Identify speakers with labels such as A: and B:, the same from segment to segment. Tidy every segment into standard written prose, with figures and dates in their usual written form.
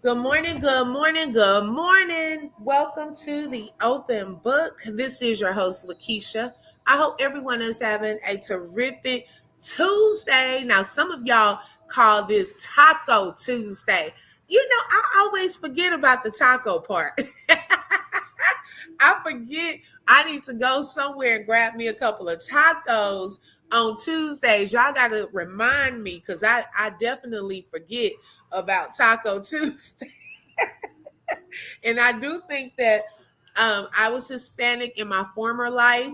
A: Good morning, good morning, good morning. Welcome to the open book. This is your host, Lakeisha. I hope everyone is having a terrific Tuesday. Now, some of y'all call this Taco Tuesday. You know, I always forget about the taco part. I forget I need to go somewhere and grab me a couple of tacos on Tuesdays. Y'all got to remind me because I definitely forget about Taco Tuesday. And I do think that I was Hispanic in my former life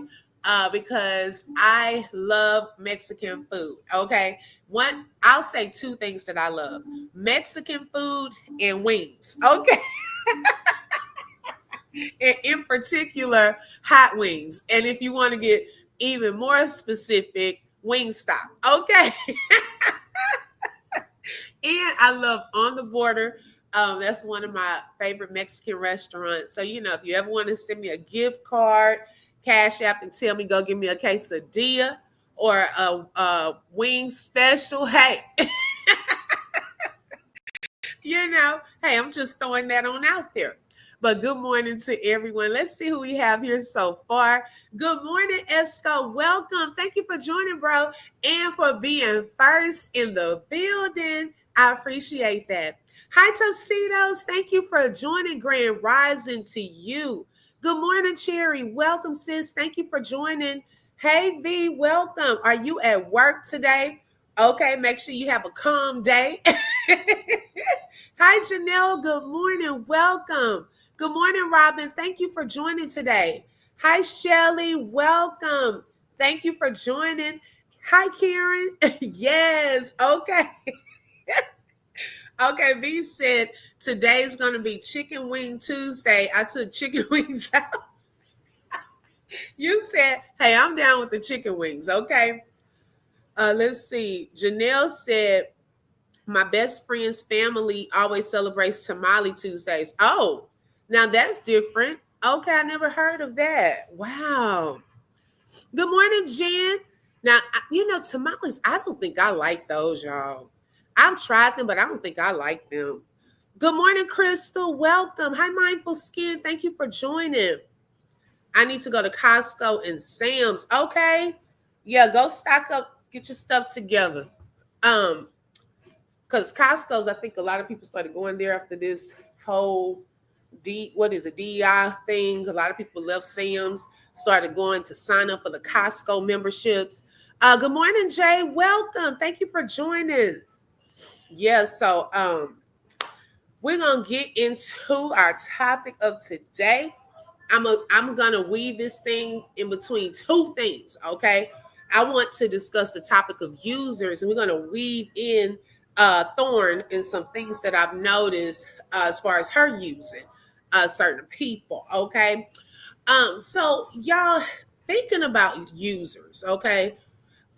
A: because I love Mexican food. Okay. I'll say two things that I love: Mexican food and wings. Okay. And in particular, hot wings. And if you want to get even more specific, Wingstop. Okay. And I love On the Border. That's one of my favorite Mexican restaurants. So, if you ever want to send me a gift card, Cash App, and tell me go give me a quesadilla or a wing special, hey, hey, I'm just throwing that on out there. But good morning to everyone. Let's see who we have here so far. Good morning, Esco. Welcome. Thank you for joining, bro, and for being first in the building. I appreciate that. Hi, Tostitos. Thank you for joining. Grand Rising to you. Good morning, Cherry. Welcome, sis. Thank you for joining. Hey, V, welcome. Are you at work today? Okay, make sure you have a calm day. Hi, Janelle. Good morning. Welcome. Good morning, Robin. Thank you for joining today. Hi, Shelly. Welcome. Thank you for joining. Hi, Karen. Yes. Okay. Okay. V said today's going to be Chicken Wing Tuesday. I took chicken wings out. You said, hey, I'm down with the chicken wings. Okay. Let's see. Janelle said, my best friend's family always celebrates Tamale Tuesdays. Oh, now that's different. Okay, I never heard of that. Wow. Good morning, Jen. Now, tamales, I don't think I like those, y'all. I've tried them, but I don't think I like them. Good morning, Crystal. Welcome. Hi, Mindful Skin. Thank you for joining. I need to go to Costco and Sam's. Okay. Yeah, go stock up, get your stuff together. Um, because Costco's, I think a lot of people started going there after this whole DEI thing. A lot of people left Sam's, started going to sign up for the Costco memberships. Good morning, Jay. Welcome. Thank you for joining. Yeah, so we're gonna get into our topic of today. I'm gonna weave this thing in between two things. Okay, I want to discuss the topic of users, and we're gonna weave in Thorn and some things that I've noticed as far as her using certain people. Okay, so y'all thinking about users. Okay,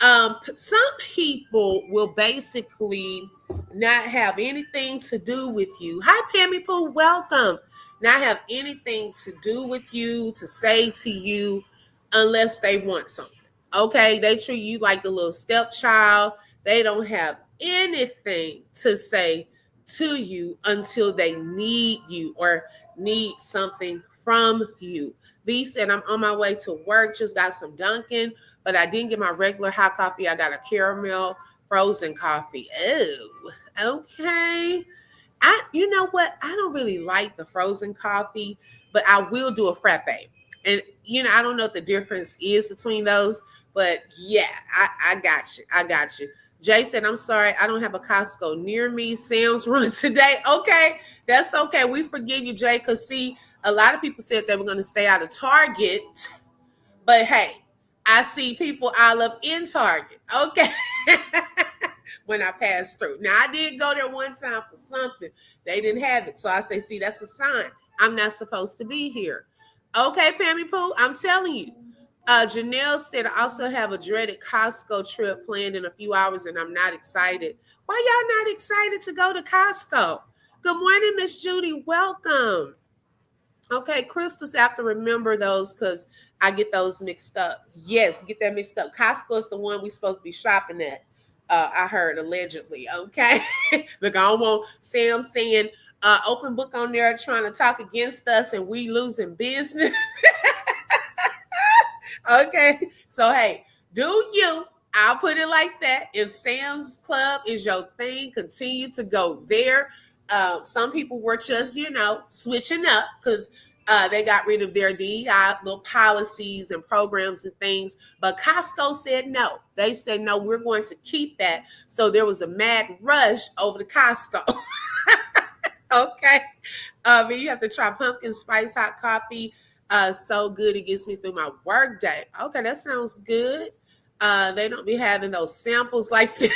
A: some people will basically not have anything to do with you. Hi, Pammy Pooh, welcome. Not have anything to do with you, to say to you, unless they want something. Okay, they treat you like the little stepchild. They don't have anything to say to you until they need you or need something from you. B said, I'm on my way to work, just got some Dunkin', but I didn't get my regular hot coffee. I got a caramel frozen coffee. Oh, okay. You know what? I don't really like the frozen coffee, but I will do a frappe. And I don't know what the difference is between those, but yeah, I got you. I got you. Jay said, I'm sorry, I don't have a Costco near me. Sam's run today. Okay, that's okay. We forgive you, Jay, because see, a lot of people said they were going to stay out of Target. But hey, I see people all up in Target. Okay. When I passed through. Now I did go there one time for something. They didn't have it. So I say, see, that's a sign. I'm not supposed to be here. Okay, Pammy Pooh, I'm telling you. Janelle said, I also have a dreaded Costco trip planned in a few hours and I'm not excited. Why y'all not excited to go to Costco? Good morning, Miss Judy. Welcome. Okay, crystals, I have to remember those because I get those mixed up. Yes, get that mixed up. Costco is the one we're supposed to be shopping at. I heard allegedly. Okay, look, I don't want Sam saying Open book on there trying to talk against us and we losing business. Okay. So hey, do you? I'll put it like that. If Sam's Club is your thing, continue to go there. Some people were just, switching up because they got rid of their DEI little policies and programs and things. But Costco said no. They said no, we're going to keep that. So there was a mad rush over to Costco. Okay. And you have to try pumpkin spice hot coffee. So good it gets me through my work day. Okay, that sounds good. They don't be having those samples like Crystal.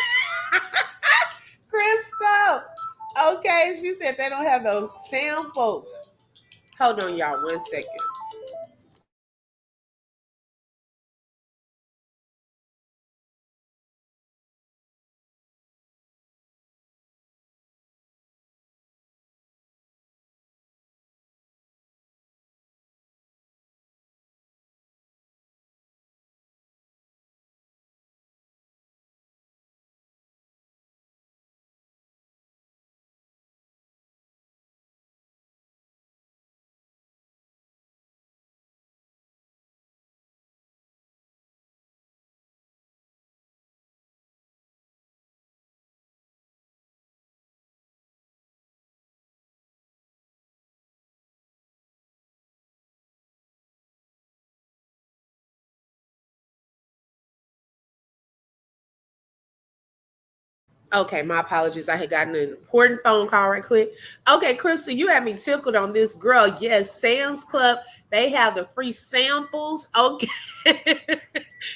A: Okay, she said they don't have those samples. Hold on, y'all, 1 second. Okay, my apologies. I had gotten an important phone call right quick. Okay, Crystal, you had me tickled on this girl. Yes, Sam's Club, they have the free samples. Okay.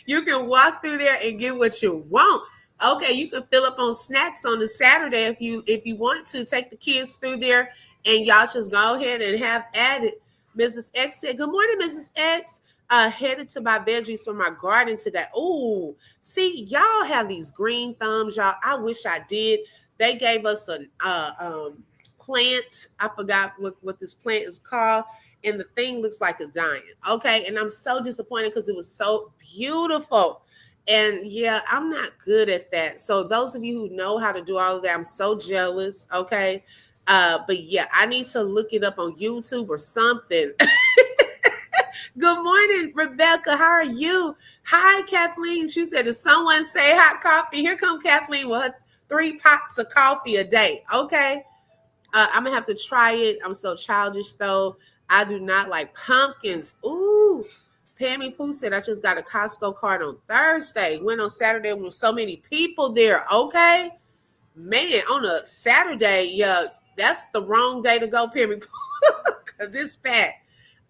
A: You can walk through there and get what you want. Okay, you can fill up on snacks on the Saturday if you want to. Take the kids through there and y'all just go ahead and have at it. Mrs. X said, "Good morning, Mrs. X. Headed to buy veggies for my garden today. Ooh, see, y'all have these green thumbs, y'all. I wish I did. They gave us a plant. I forgot what this plant is called, and the thing looks like it's dying. Okay, and I'm so disappointed because it was so beautiful. And yeah, I'm not good at that. So those of you who know how to do all of that, I'm so jealous. Okay. But yeah, I need to look it up on YouTube or something. Good morning, Rebecca. How are you? Hi, Kathleen. She said, "Did someone say hot coffee?" Here come Kathleen with her 3 pots of coffee a day. Okay. I'm gonna have to try it. I'm so childish though. I do not like pumpkins. Ooh. Pammy Pooh said, "I just got a Costco card on Thursday. Went on Saturday with so many people there." Okay. Man, on a Saturday, yeah, that's the wrong day to go, Pammy Pooh, because it's packed.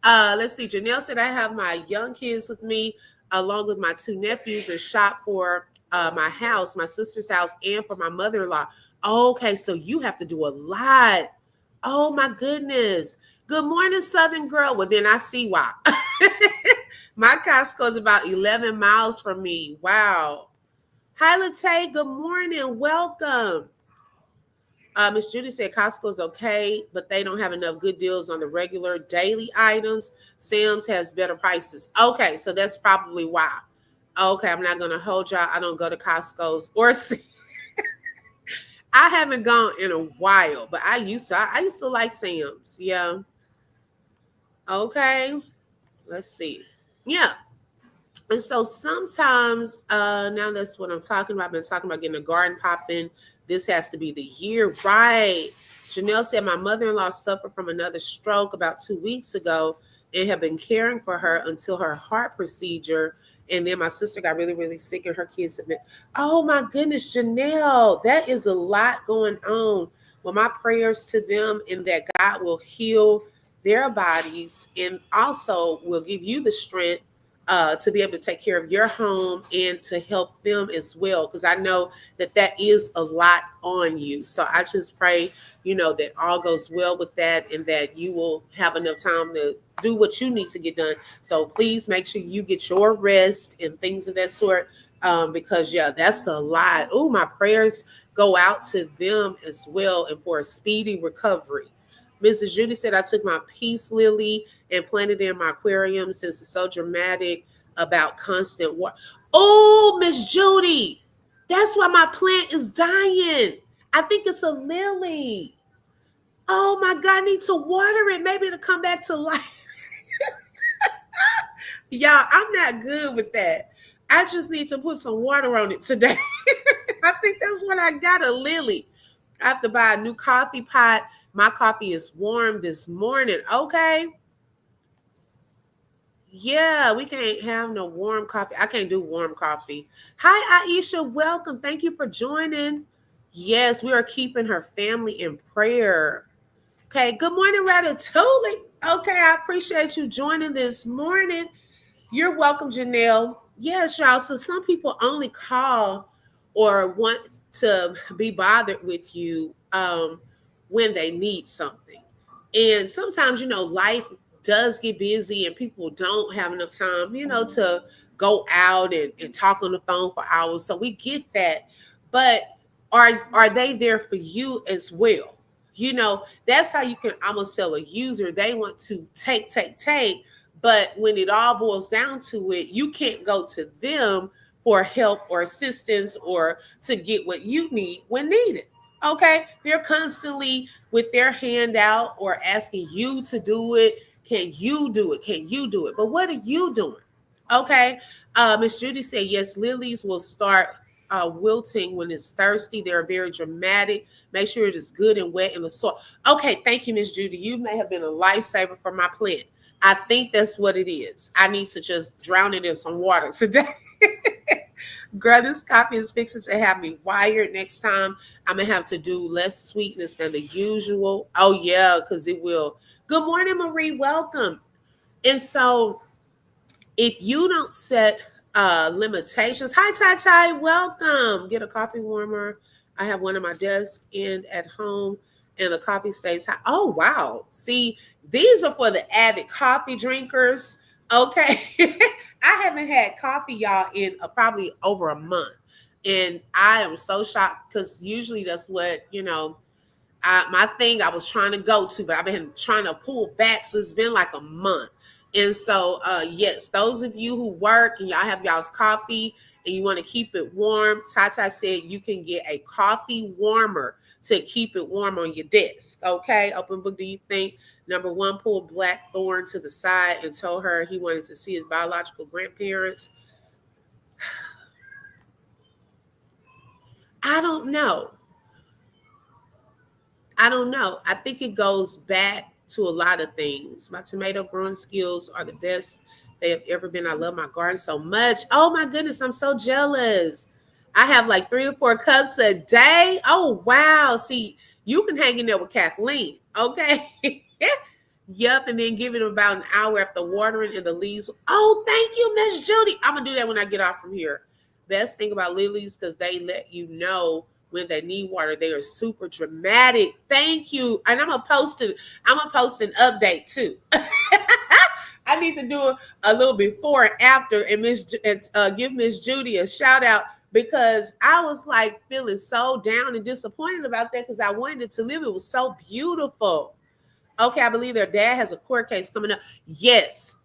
A: Let's see. Janelle said, "I have my young kids with me, along with my 2 nephews, and shop for my house, my sister's house, and for my mother-in-law." Okay, so you have to do a lot. Oh my goodness. Good morning, Southern girl. Well, then I see why. My Costco is about 11 miles from me. Wow. Hi, Latae. Good morning. Welcome. Miss Judy said Costco's okay, but they don't have enough good deals on the regular daily items. Sam's has better prices. Okay, so that's probably why. Okay, I'm not gonna hold y'all. I don't go to Costco's or see. I haven't gone in a while, but I used to. I used to like Sam's. Yeah. Okay. Let's see. Yeah. And so sometimes, now that's what I'm talking about. I've been talking about getting a garden popping. This has to be the year, right? Janelle said, "My mother in law suffered from another stroke about 2 weeks ago and have been caring for her until her heart procedure. And then my sister got really, really sick and her kids have been." Oh my goodness, Janelle, that is a lot going on. Well, my prayers to them and that God will heal their bodies and also will give you the strength to be able to take care of your home and to help them as well. Because I know that is a lot on you. So I just pray, that all goes well with that and that you will have enough time to do what you need to get done. So please make sure you get your rest and things of that sort. Because yeah, that's a lot. Oh, my prayers go out to them as well and for a speedy recovery. Mrs. Judy said, "I took my peace lily and planted it in my aquarium since it's so dramatic about constant water." Oh, Miss Judy, that's why my plant is dying. I think it's a lily. Oh my God, I need to water it. Maybe it'll come back to life. Y'all, I'm not good with that. I just need to put some water on it today. I think that's what I got, a lily. I have to buy a new coffee pot. My coffee is warm this morning. Okay. Yeah, we can't have no warm coffee. I can't do warm coffee. Hi, Aisha. Welcome. Thank you for joining. Yes, we are keeping her family in prayer. Okay. Good morning, Ratatouille. Okay. I appreciate you joining this morning. You're welcome, Janelle. Yes, y'all. So some people only call or want to be bothered with you when they need something. And sometimes, life does get busy and people don't have enough time, to go out and talk on the phone for hours. So we get that. But are they there for you as well? That's how you can almost tell a user they want to take, but when it all boils down to it, you can't go to them for help or assistance or to get what you need when needed. Okay. They're constantly with their hand out or asking you to do it. Can you do it? Can you do it? But what are you doing? Okay. Miss Judy said, yes, lilies will start wilting when it's thirsty. They're very dramatic. Make sure it is good and wet in the soil. Okay. Thank you, Miss Judy. You may have been a lifesaver for my plant. I think that's what it is. I need to just drown it in some water today. Girl, this coffee is fixing to have me wired. Next time, I'm going to have to do less sweetness than the usual. Oh, yeah, because it will. Good morning, Marie. Welcome. And so if you don't set limitations, hi, Tai Tai. Welcome. Get a coffee warmer. I have one on my desk and at home, and the coffee stays hot. Oh, wow. See, these are for the avid coffee drinkers. Okay. I haven't had coffee, y'all, in probably over a month. And I am so shocked because usually that's what, my thing I was trying to go to, but I've been trying to pull back. So it's been like a month. And so, yes, those of you who work and y'all have y'all's coffee and you want to keep it warm, Tata said you can get a coffee warmer to keep it warm on your desk. Okay. Open book, do you think? Number one, pulled Blackthorn to the side and told her he wanted to see his biological grandparents. I don't know. I think it goes back to a lot of things. My tomato growing skills are the best they have ever been. I love my garden so much. Oh my goodness, I'm so jealous. I have like 3 or 4 cups a day. Oh wow. See, you can hang in there with Kathleen. Okay. Yep, and then give it about an hour after watering and the leaves. Oh, thank you, Miss Judy. I'm gonna do that when I get off from here. Best thing about lilies because they let you know when they need water. They are super dramatic. Thank you. And I'm gonna post it. I'm gonna post an update too. I need to do a little before and after and give Miss Judy a shout out because I was like feeling so down and disappointed about that because I wanted it to live. It was so beautiful. Okay, I believe their dad has a court case coming up. Yes,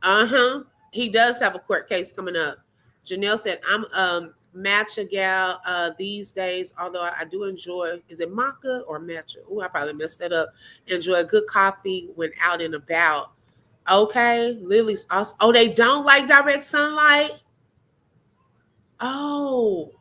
A: he does have a court case coming up. Janelle said, "I'm matcha gal these days. Although I do enjoy, is it maca or matcha? Oh, I probably messed that up. Enjoy a good coffee when out and about. Okay, Lily's awesome. Oh, they don't like direct sunlight. Oh,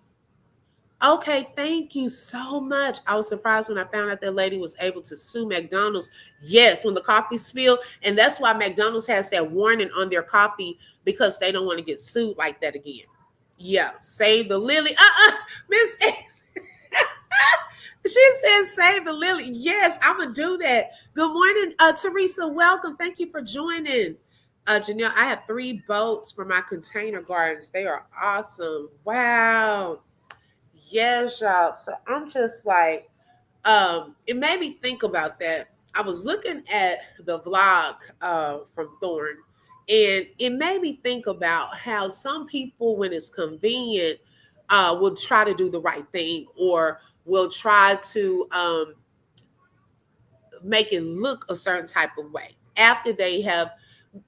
A: okay, thank you so much. I was surprised when I found out that lady was able to sue McDonald's. Yes, when the coffee spilled. And that's why McDonald's has that warning on their coffee because they don't want to get sued like that again. Yeah, save the lily. Miss X. She says save the lily. Yes, I'm going to do that. Good morning, Teresa. Welcome. Thank you for joining. Janelle, I have 3 boats for my container gardens. They are awesome. Wow. Yes, y'all. So I'm just like, it made me think about that. I was looking at the vlog from Thorn, and it made me think about how some people, when it's convenient, will try to do the right thing or will try to make it look a certain type of way after they have,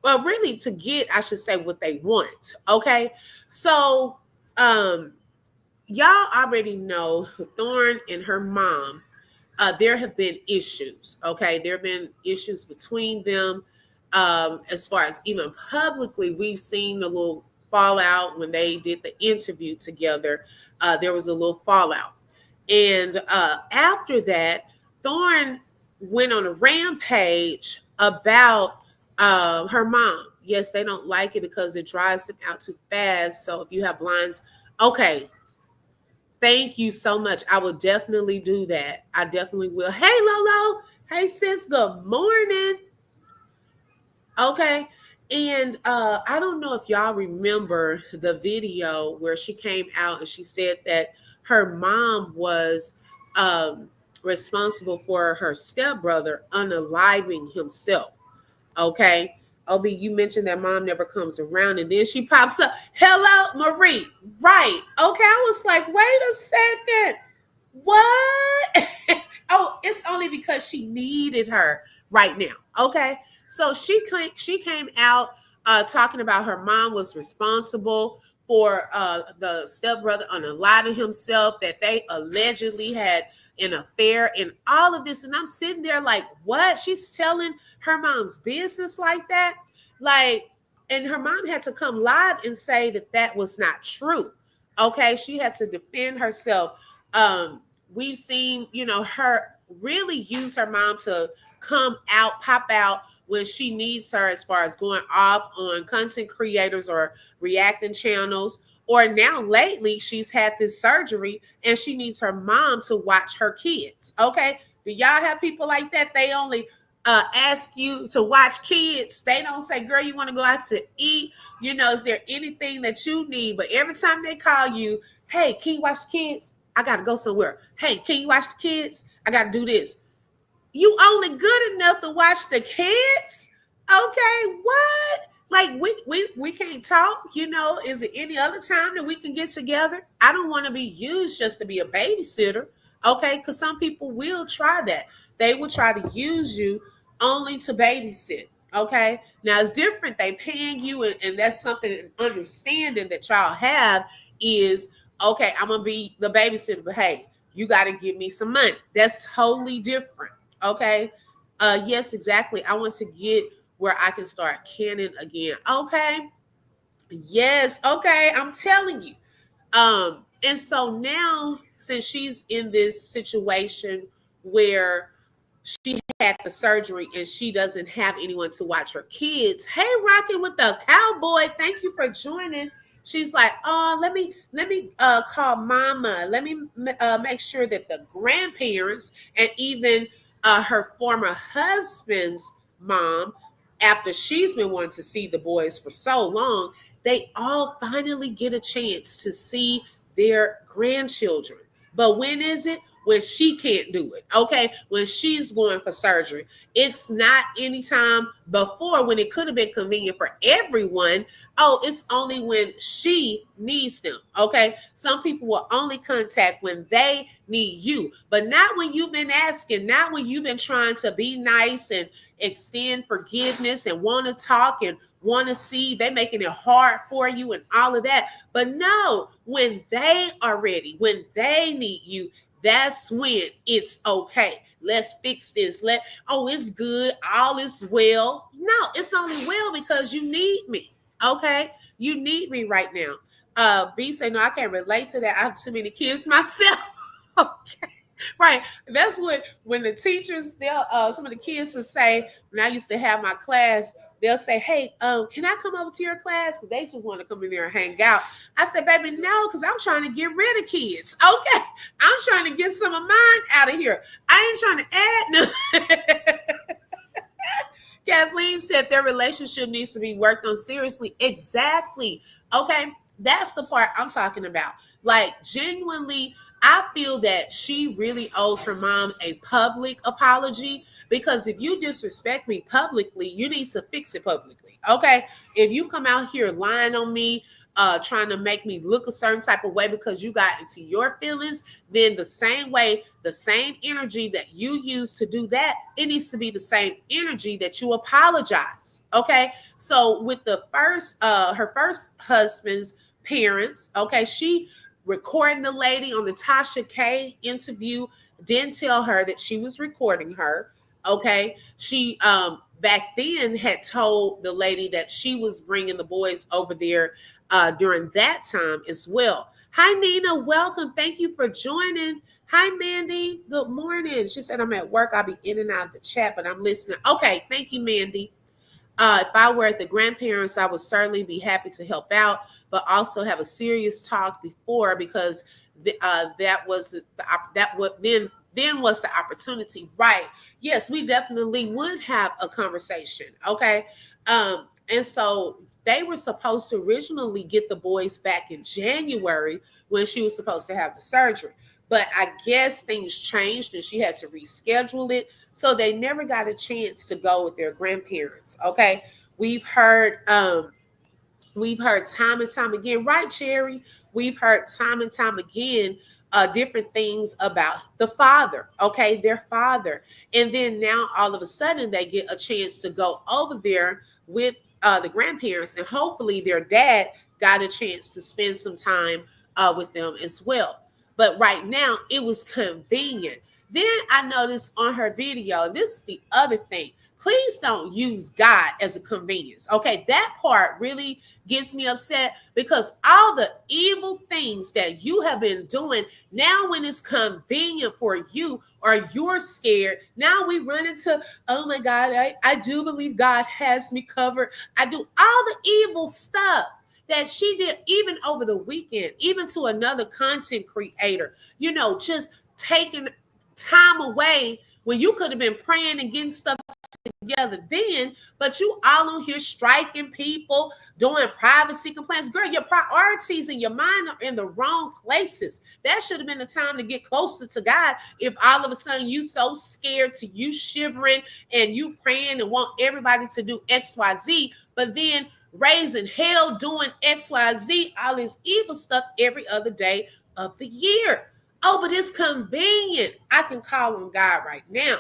A: well, really to get, I should say, what they want. Okay. So, y'all already know Thorn and her mom there have been issues. Okay, there have been issues between them. As far as even publicly, we've seen a little fallout when they did the interview together. There was a little fallout, and after that, Thorne went on a rampage about her mom. Yes, they don't like it because it dries them out too fast. So if you have blinds, okay, thank you so much. I will definitely do that. I definitely will. Hey, Lolo. Hey, sis. Good morning. Okay. And I don't know if y'all remember the video where she came out and she said that her mom was um, responsible for her stepbrother unaliving himself. Okay. Obi, you mentioned that mom never comes around, and then she pops up. Hello, Marie. Right. Okay. I was like, wait a second. What? Oh, it's only because she needed her right now. Okay. So she came out talking about her mom was responsible for the stepbrother unaliving himself, that they allegedly had an affair and all of this. And I'm sitting there like, what? She's telling her mom's business like that? Like, and her mom had to come live and say that that was not true. Okay. She had to defend herself. We've seen, her really use her mom to come out, pop out when she needs her, as far as going off on content creators or reacting channels. Or now lately, she's had this surgery and she needs her mom to watch her kids. Okay. Do y'all have people like that? They only ask you to watch kids. They don't say, girl, you want to go out to eat? Is there anything that you need? But every time they call you, hey, can you watch the kids? I got to go somewhere. Hey, can you watch the kids? I got to do this. You only good enough to watch the kids? Okay, what? Like we can't talk, is there any other time that we can get together? I don't want to be used just to be a babysitter. Okay, because some people will try that. They will try to use you only to babysit. Okay. Now it's different. They paying you, and that's something, understanding that y'all have is, okay, I'm gonna be the babysitter, but hey, you got to give me some money. That's totally different. Okay. Yes, exactly. I want to get where I can start canning again. Okay. Yes. Okay. I'm telling you. And so now, since she's in this situation where she had the surgery and she doesn't have anyone to watch her kids. Hey, rocking with the cowboy. Thank you for joining. She's like, oh, let me call mama. Let me make sure that the grandparents and even her former husband's mom, after she's been wanting to see the boys for so long, they all finally get a chance to see their grandchildren. But when is it? When she can't do it. Okay. When she's going for surgery. It's not anytime before when it could have been convenient for everyone. Oh, it's only when she needs them. Okay. Some people will only contact when they need you, but not when you've been asking, not when you've been trying to be nice and extend forgiveness and want to talk and want to see. They making it hard for you and all of that. But no, when they are ready, when they need you, that's when it's okay. Let's fix this. It's good. All is well. No, it's only well because you need me. Okay. You need me right now. B say, no, I can't relate to that. I have too many kids myself. Okay. Right. That's when the teachers, they'll some of the kids will say, when I used to have my class, they'll say, hey, can I come over to your class? They just want to come in there and hang out. I said, baby, no, because I'm trying to get rid of kids. Okay. I'm trying to get some of mine out of here. I ain't trying to add none. Kathleen said their relationship needs to be worked on seriously. Exactly. Okay. That's the part I'm talking about. Like, genuinely, I feel that she really owes her mom a public apology, because if you disrespect me publicly, you need to fix it publicly. Okay. If you come out here lying on me, trying to make me look a certain type of way because you got into your feelings, then the same way, the same energy that you use to do that, it needs to be the same energy that you apologize. Okay. So with her first husband's parents, okay, she recording the lady on the Tasha K interview. didn't tell her that she was recording her. Okay, she back then had told the lady that she was bringing the boys over there during that time as well. Hi Nina, welcome. Thank you for joining. Hi Mandy, good morning. She said I'm at work. I'll be in and out of the chat, but I'm listening. Okay, thank you, Mandy. If I were at the grandparents, I would certainly be happy to help out, but also have a serious talk before because that was that what then was the opportunity, right? Yes, we definitely would have a conversation. Okay, and so they were supposed to originally get the boys back in January when she was supposed to have the surgery, but I guess things changed and she had to reschedule it, so they never got a chance to go with their grandparents. Okay, we've heard we've heard time and time again, right, Cherry? We've heard time and time again different things about the father, okay, their father. And then now all of a sudden they get a chance to go over there with the grandparents, and hopefully their dad got a chance to spend some time with them as well. But right now it was convenient. Then I noticed on her video, and this is the other thing, please don't use God as a convenience. Okay, that part really gets me upset because all the evil things that you have been doing, now when it's convenient for you or you're scared, now we run into, oh my God, I do believe God has me covered. I do all the evil stuff that she did even over the weekend, even to another content creator, just taking time away when you could have been praying and getting stuff together then, but you all on here striking people, doing privacy complaints. Girl, your priorities and your mind are in the wrong places. That should have been the time to get closer to God. If all of a sudden you so scared to you shivering and you praying and want everybody to do XYZ, but then raising hell doing XYZ, all this evil stuff every other day of the year. Oh, but it's convenient. I can call on God right now.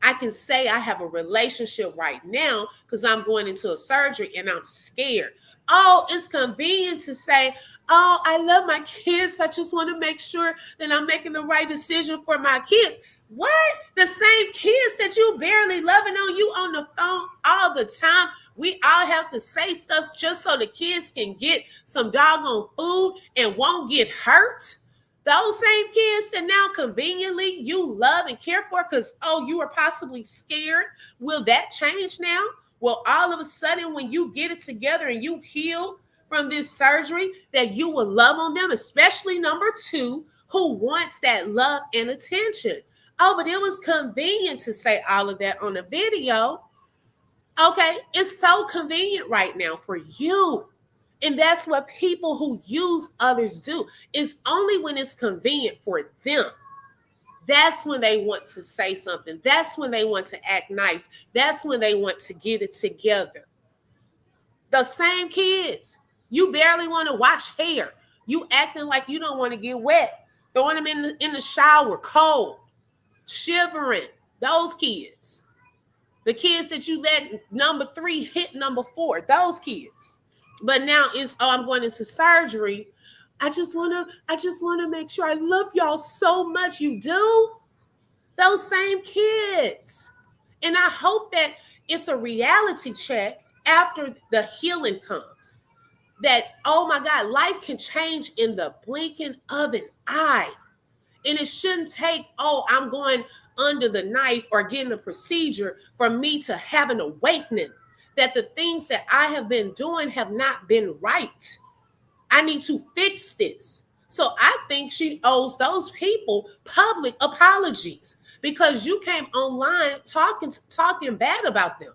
A: I can say I have a relationship right now because I'm going into a surgery and I'm scared. Oh, it's convenient to say, oh, I love my kids. I just want to make sure that I'm making the right decision for my kids. What? The same kids that you barely loving on you on the phone all the time. We all have to say stuff just so the kids can get some doggone food and won't get hurt. Those same kids that now conveniently you love and care for because, oh, you are possibly scared. Will that change now? Well, all of a sudden, when you get it together and you heal from this surgery, that you will love on them, especially number two, who wants that love and attention. Oh, but it was convenient to say all of that on a video. Okay, it's so convenient right now for you. And that's what people who use others do. It's only when it's convenient for them. That's when they want to say something. That's when they want to act nice. That's when they want to get it together. The same kids. You barely want to wash hair. You acting like you don't want to get wet. Throwing them in the shower, cold, shivering. Those kids. The kids that you let number 3 hit number 4. Those kids. But now it's, oh, I'm going into surgery. I just want to make sure I love y'all so much. You do? Those same kids. And I hope that it's a reality check after the healing comes. That, oh my God, life can change in the blinking of an eye. And it shouldn't take, oh, I'm going under the knife or getting a procedure for me to have an awakening that the things that I have been doing have not been right. I need to fix this. So I think she owes those people public apologies because you came online talking bad about them,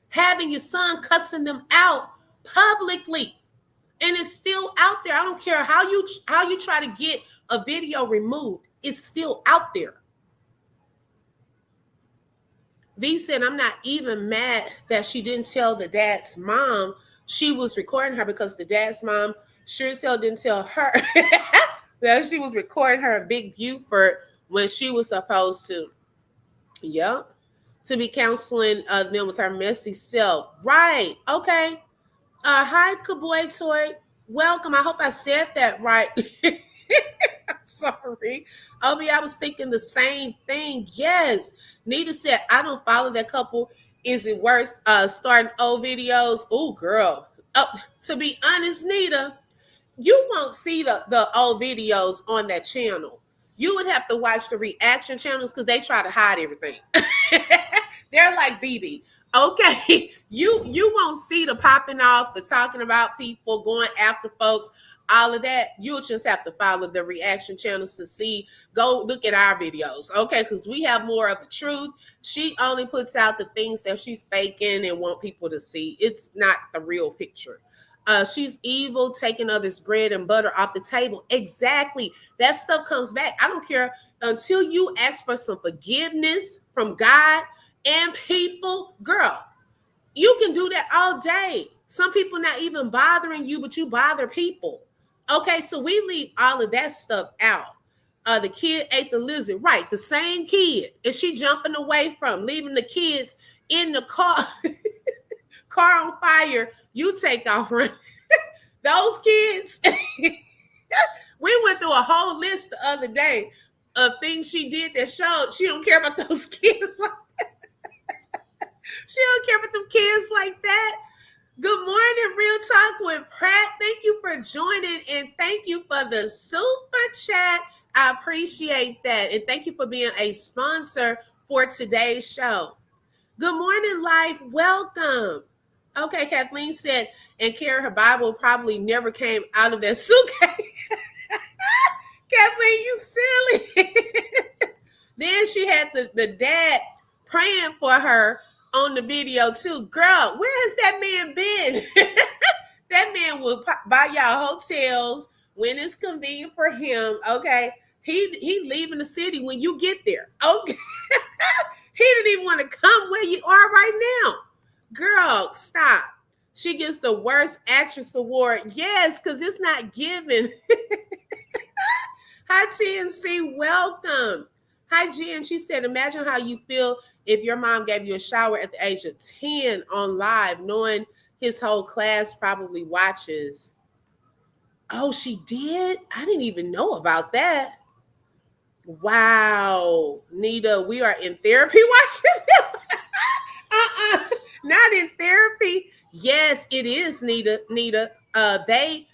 A: having your son cussing them out publicly. And it's still out there. I don't care how you try to get a video removed. It's still out there. V said, I'm not even mad that she didn't tell the dad's mom she was recording her because the dad's mom sure as hell didn't tell her that she was recording her in Big Buford when she was supposed to, to be counseling them with her messy self. Right. Okay. Hi, Kaboy Toy. Welcome. I hope I said that right. I'm sorry. Obi, I was thinking the same thing. Yes. Nita said, I don't follow that couple. Is it worse starting old videos? Oh, girl. To be honest, Nita, you won't see the old videos on that channel. You would have to watch the reaction channels because they try to hide everything. They're like BB. Okay, you won't see the popping off, the talking about people, going after folks, all of that. You'll just have to follow the reaction channels to see. Go look at our videos, okay? Because we have more of the truth. She only puts out the things that she's faking and want people to see. It's not the real picture. She's evil, taking others' bread and butter off the table. Exactly. That stuff comes back. I don't care until you ask for some forgiveness from God and people. Girl, you can do that all day. Some people not even bothering you, but you bother people. Okay, so we leave all of that stuff out. The kid ate the lizard. Right, the same kid. Is she jumping away from, leaving the kids in the car, car on fire? You take off running. Those kids, we went through a whole list the other day of things she did that showed she don't care about those kids. She don't care about them kids like that. Good morning, Real Talk with Pratt. Thank you for joining and thank you for the super chat. I appreciate that. And thank you for being a sponsor for today's show. Good morning, life. Welcome. Okay, Kathleen said, and carry her Bible probably never came out of that suitcase. Kathleen, you silly. Then she had the dad praying for her on the video too. Girl, where has that man been? That man will buy y'all hotels when it's convenient for him. Okay. He leaving the city when you get there. Okay. He didn't even want to come where you are right now. Girl, stop. She gets the worst actress award. Yes, because it's not given. Hi, TNC. Welcome. Hi, Jen. She said, imagine how you feel if your mom gave you a shower at the age of 10 on live, knowing his whole class probably watches. Oh, she did? I didn't even know about that. Wow. Nita, we are in therapy watching them. Not in therapy. Yes, it is, Nita. They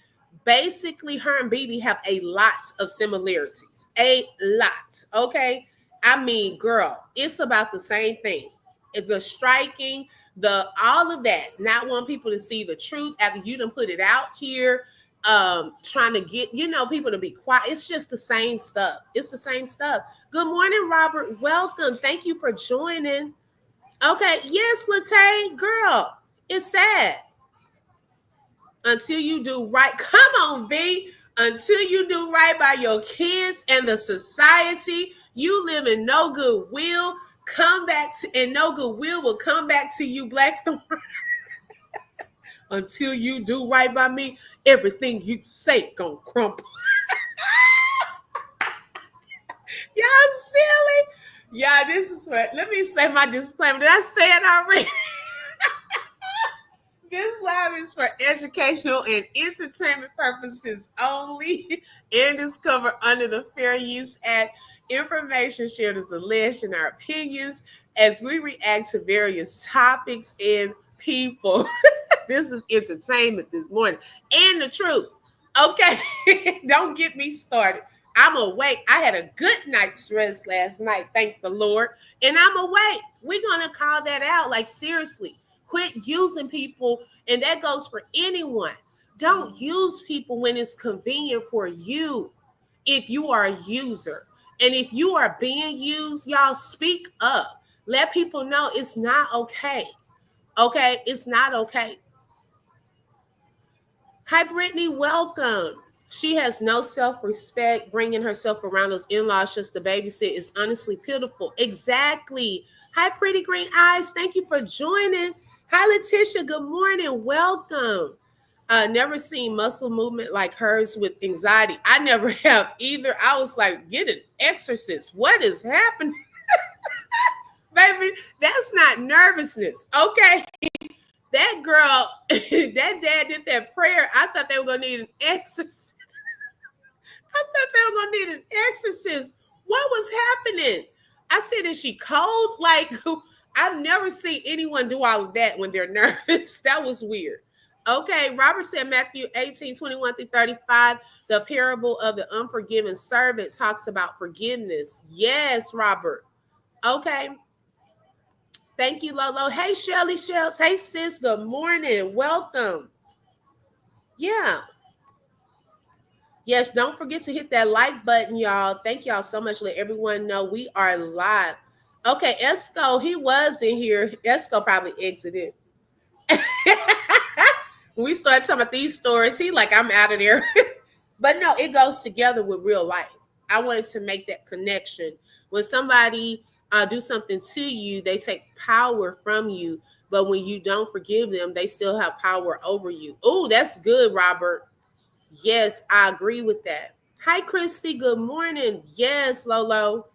A: basically, her and BB have a lot of similarities. A lot. Okay. I mean, girl, it's about the same thing. The striking, the all of that. Not want people to see the truth after you done put it out here. Trying to get, people to be quiet. It's just the same stuff. It's the same stuff. Good morning, Robert. Welcome. Thank you for joining. Okay, yes, Latay, girl, it's sad. Until you do right, come on, V. Until you do right by your kids and the society, you live in no goodwill. Come back to, and no goodwill will come back to you, Blackthorn. Until you do right by me, everything you say gonna crumble. Y'all silly. Yeah, this is what. Let me say my disclaimer. Did I say it already? This live is for educational and entertainment purposes only and is covered under the Fair Use Act. Information shared is alleged in our opinions as we react to various topics and people. This is entertainment this morning and the truth. Okay, don't get me started. I'm awake. I had a good night's rest last night, thank the Lord, and I'm awake. We're going to call that out, like seriously. Quit using people, and that goes for anyone. Don't use people when it's convenient for you if you are a user. And if you are being used, y'all speak up. Let people know it's not okay. Okay? It's not okay. Hi, Brittany. Welcome. She has no self-respect. Bringing herself around those in-laws just to babysit is honestly pitiful. Exactly. Hi, Pretty Green Eyes. Thank you for joining. Hi, Letitia. Good morning. Welcome. Never seen muscle movement like hers with anxiety. I never have either. I was like, get an exorcist. What is happening? Baby, that's not nervousness. Okay. That girl, that dad did that prayer. I thought they were going to need an exorcist. I thought they were gonna need an exorcist. What was happening? I said, is she cold? Like, I've never seen anyone do all of that when they're nervous. That was weird. Okay, Robert said Matthew 18:21 through 35. The parable of the unforgiven servant talks about forgiveness. Yes, Robert. Okay. Thank you, Lolo. Hey, Shelly Shells. Hey, sis. Good morning. Welcome. Yeah. Yes, don't forget to hit that like button, y'all. Thank y'all so much. Let everyone know we are live. Okay, Esco, he was in here. Esco probably exited. When we start talking about these stories, he like, I'm out of there. But no, it goes together with real life. I wanted to make that connection. When somebody do something to you, they take power from you. But when you don't forgive them, they still have power over you. Oh, that's good, Robert. Yes, I agree with that. Hi, Christy. Good morning. Yes, Lolo.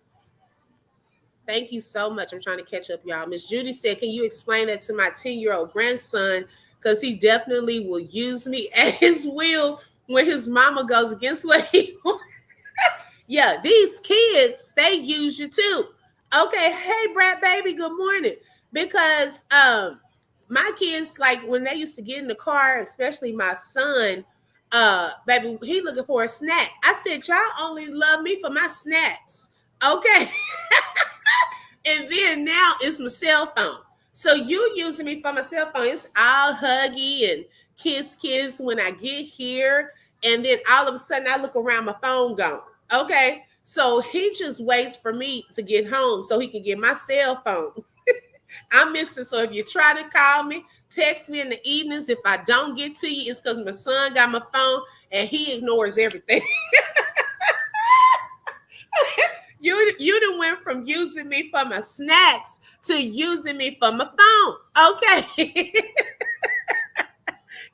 A: Thank you so much. I'm trying to catch up, y'all. Miss Judy said, can you explain that to my 10-year-old grandson? Because he definitely will use me at his will when his mama goes against what he wants. Yeah, these kids, they use you too. Okay, hey Brad baby, good morning. Because my kids, like when they used to get in the car, especially my son, baby, he looking for a snack. I said, y'all only love me for my snacks. Okay. And then now it's my cell phone. So you using me for my cell phone. It's all huggy and kiss when I get here. And then all of a sudden I look around, my phone gone. Okay. So he just waits for me to get home so he can get my cell phone. I'm missing. So if you try to call me, text me in the evenings. If I don't get to you, it's because my son got my phone and he ignores everything. You done went from using me for my snacks to using me for my phone. Okay.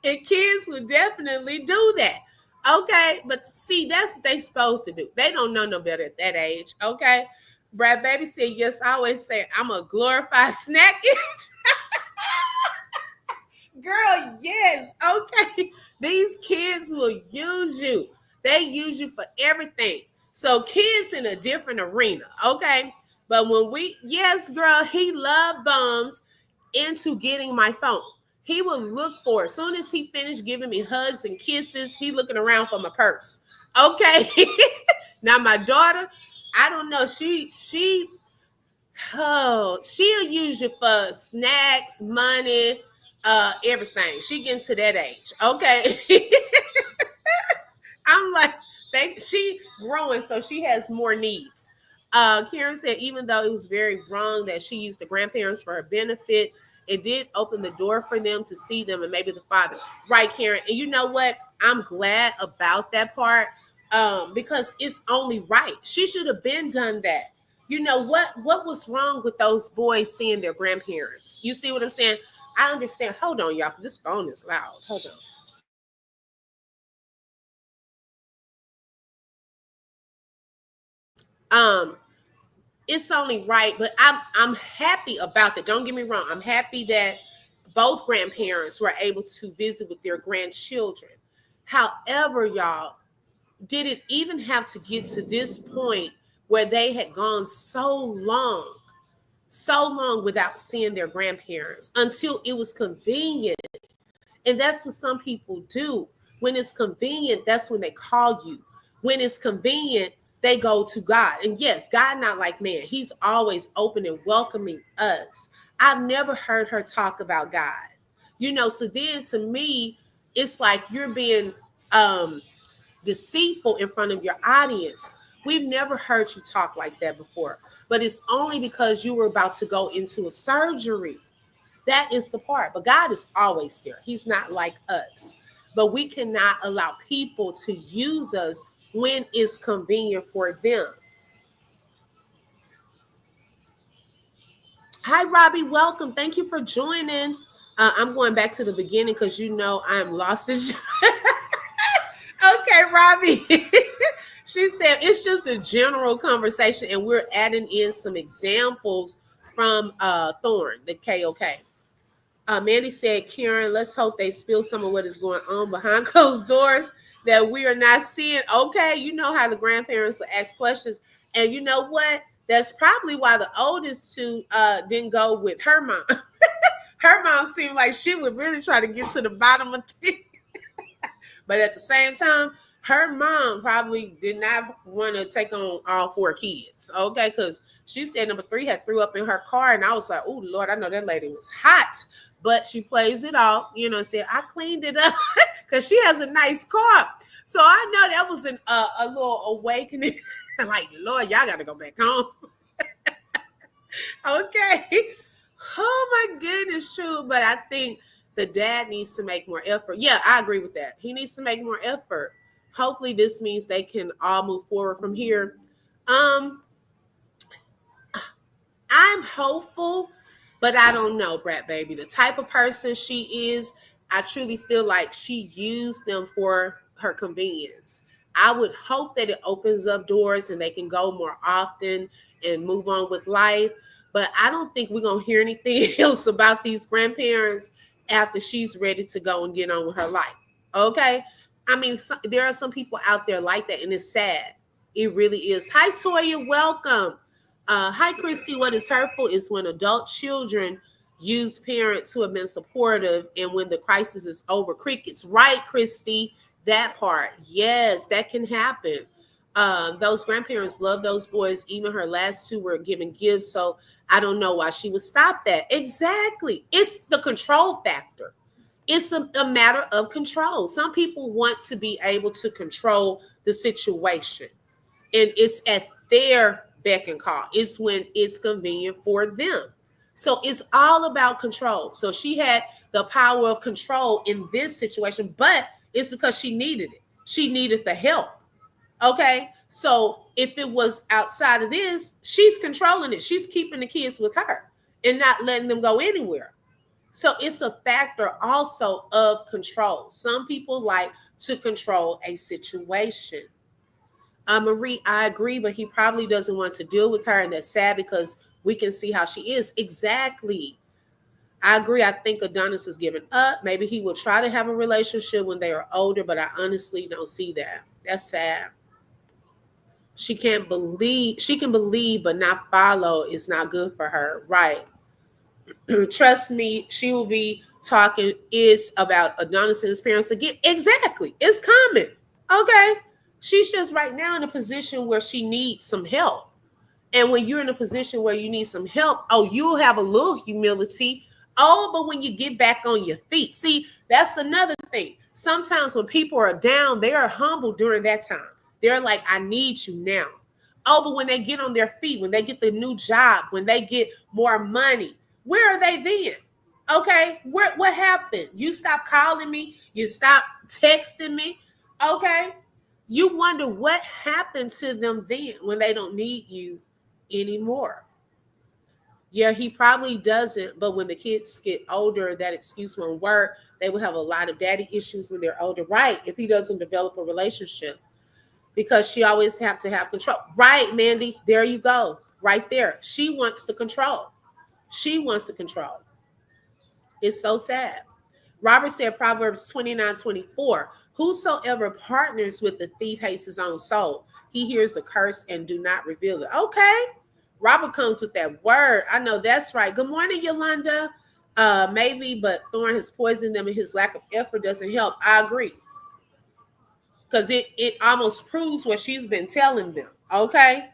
A: And kids will definitely do that. Okay. But see, that's what they supposed to do. They don't know no better at that age. Okay. Brad Baby said, yes, I always say I'm a glorified snack. Girl, yes. Okay. These kids will use you. They use you for everything. So kids in a different arena. Okay. But when yes, girl, he loved bums into getting my phone. He will look for it. As soon as he finished giving me hugs and kisses, he looking around for my purse. Okay. Now my daughter, I don't know. She'll use you for snacks, money, everything. She gets to that age. Okay. I'm like, she growing, so she has more needs. Karen said, even though it was very wrong that she used the grandparents for her benefit, it did open the door for them to see them and maybe the father. Right, Karen. And you know what? I'm glad about that part because it's only right. She should have been done that. You know what was wrong with those boys seeing their grandparents? You see what I'm saying? I understand. Hold on, y'all, because this phone is loud. Hold on. It's only right, but I'm happy about that. Don't get me wrong. I'm happy that both grandparents were able to visit with their grandchildren. However, y'all, did it even have to get to this point where they had gone so long without seeing their grandparents until it was convenient? And that's what some people do. When it's convenient, that's when they call you. When it's convenient, they go to God. And yes, God not like man. He's always open and welcoming us. I've never heard her talk about God. So then to me, it's like you're being deceitful in front of your audience. We've never heard you talk like that before. But it's only because you were about to go into a surgery. That is the part. But God is always there. He's not like us. But we cannot allow people to use us when it's convenient for them. Hi, Robbie. Welcome. Thank you for joining. I'm going back to the beginning because I'm lost as Okay, Robbie. She said it's just a general conversation, and we're adding in some examples from Thorn, the KOK. Mandy said, Karen, let's hope they spill some of what is going on behind closed doors. that we are not seeing. Okay, you know how the grandparents will ask questions, and you know what? That's probably why the oldest two didn't go with her mom. Her mom seemed like she would really try to get to the bottom of things. But at the same time, her mom probably did not want to take on all four kids. Okay, because she said number three had threw up in her car, and I was like, "Oh Lord, I know that lady was hot." But she plays it off, said, "I cleaned it up," because she has a nice car. So I know that was a little awakening. Like, Lord, y'all got to go back home. Okay. Oh my goodness, true. But I think the dad needs to make more effort. Yeah, I agree with that. He needs to make more effort. Hopefully, this means they can all move forward from here. Um, I'm hopeful, but I don't know, Brat Baby. The type of person she is, I truly feel like she used them for her convenience. I would hope that it opens up doors and they can go more often and move on with life. But I don't think we're going to hear anything else about these grandparents after she's ready to go and get on with her life. Okay? I mean, there are some people out there like that, and it's sad. It really is. Hi, Toya. Welcome. Hi, Christy. What is hurtful is when adult children use parents who have been supportive, and when the crisis is over, crickets. Right, Christy. That part. Yes, that can happen. Those grandparents love those boys. Even her last two were giving gifts. So I don't know why she would stop that. Exactly. It's the control factor. It's a matter of control. Some people want to be able to control the situation, and it's at their beck and call. It's when it's convenient for them. So it's all about control. So she had the power of control in this situation, but it's because she needed it. She needed the help. Okay. So if it was outside of this, she's controlling it. She's keeping the kids with her and not letting them go anywhere. So it's a factor also of control. Some people like to control a situation. Marie, I agree, but he probably doesn't want to deal with her, and that's sad because we can see how she is. Exactly. I agree. I think Adonis is giving up. Maybe he will try to have a relationship when they are older, but I honestly don't see that. That's sad. She can believe, but not follow is not good for her. Right. Trust me, she will be talking is about Adonis and his parents again. Exactly. It's coming. Okay. She's just right now in a position where she needs some help. And when you're in a position where you need some help, oh, you'll have a little humility. Oh, but when you get back on your feet, see, that's another thing. Sometimes when people are down, they are humble during that time. They're like, I need you now. Oh, but when they get on their feet, when they get the new job, when they get more money, where are they then? Okay, what happened? You stopped calling me, you stopped texting me. Okay. You wonder what happened to them then when they don't need you anymore. Yeah, he probably doesn't, but when the kids get older, that excuse won't work. They will have a lot of daddy issues when they're older, right? If he doesn't develop a relationship, because she always have to have control. Right, Mandy, there you go. Right there. She wants to control. She wants to control. It's so sad. Robert said Proverbs 29:24. Whosoever partners with the thief hates his own soul. He hears a curse and do not reveal it. Okay. Robert comes with that word. I know that's right. Good morning, Yolanda. Maybe, but Thorn has poisoned them and his lack of effort doesn't help. I agree. Because it almost proves what she's been telling them. Okay.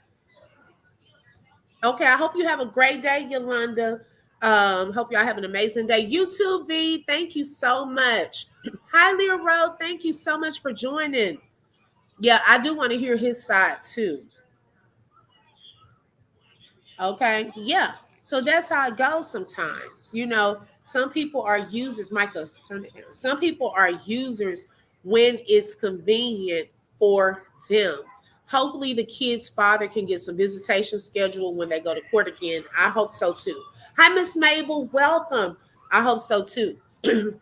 A: Okay. I hope you have a great day, Yolanda. Hope y'all have an amazing day. You too, V. Thank you so much. Hi, Leah Road. Thank you so much for joining. Yeah, I do want to hear his side too. Okay. Yeah. So that's how it goes sometimes. Some people are users. Micah, turn it down. Some people are users when it's convenient for them. Hopefully, the kid's father can get some visitation scheduled when they go to court again. I hope so too. Hi, Miss Mabel. Welcome. I hope so too.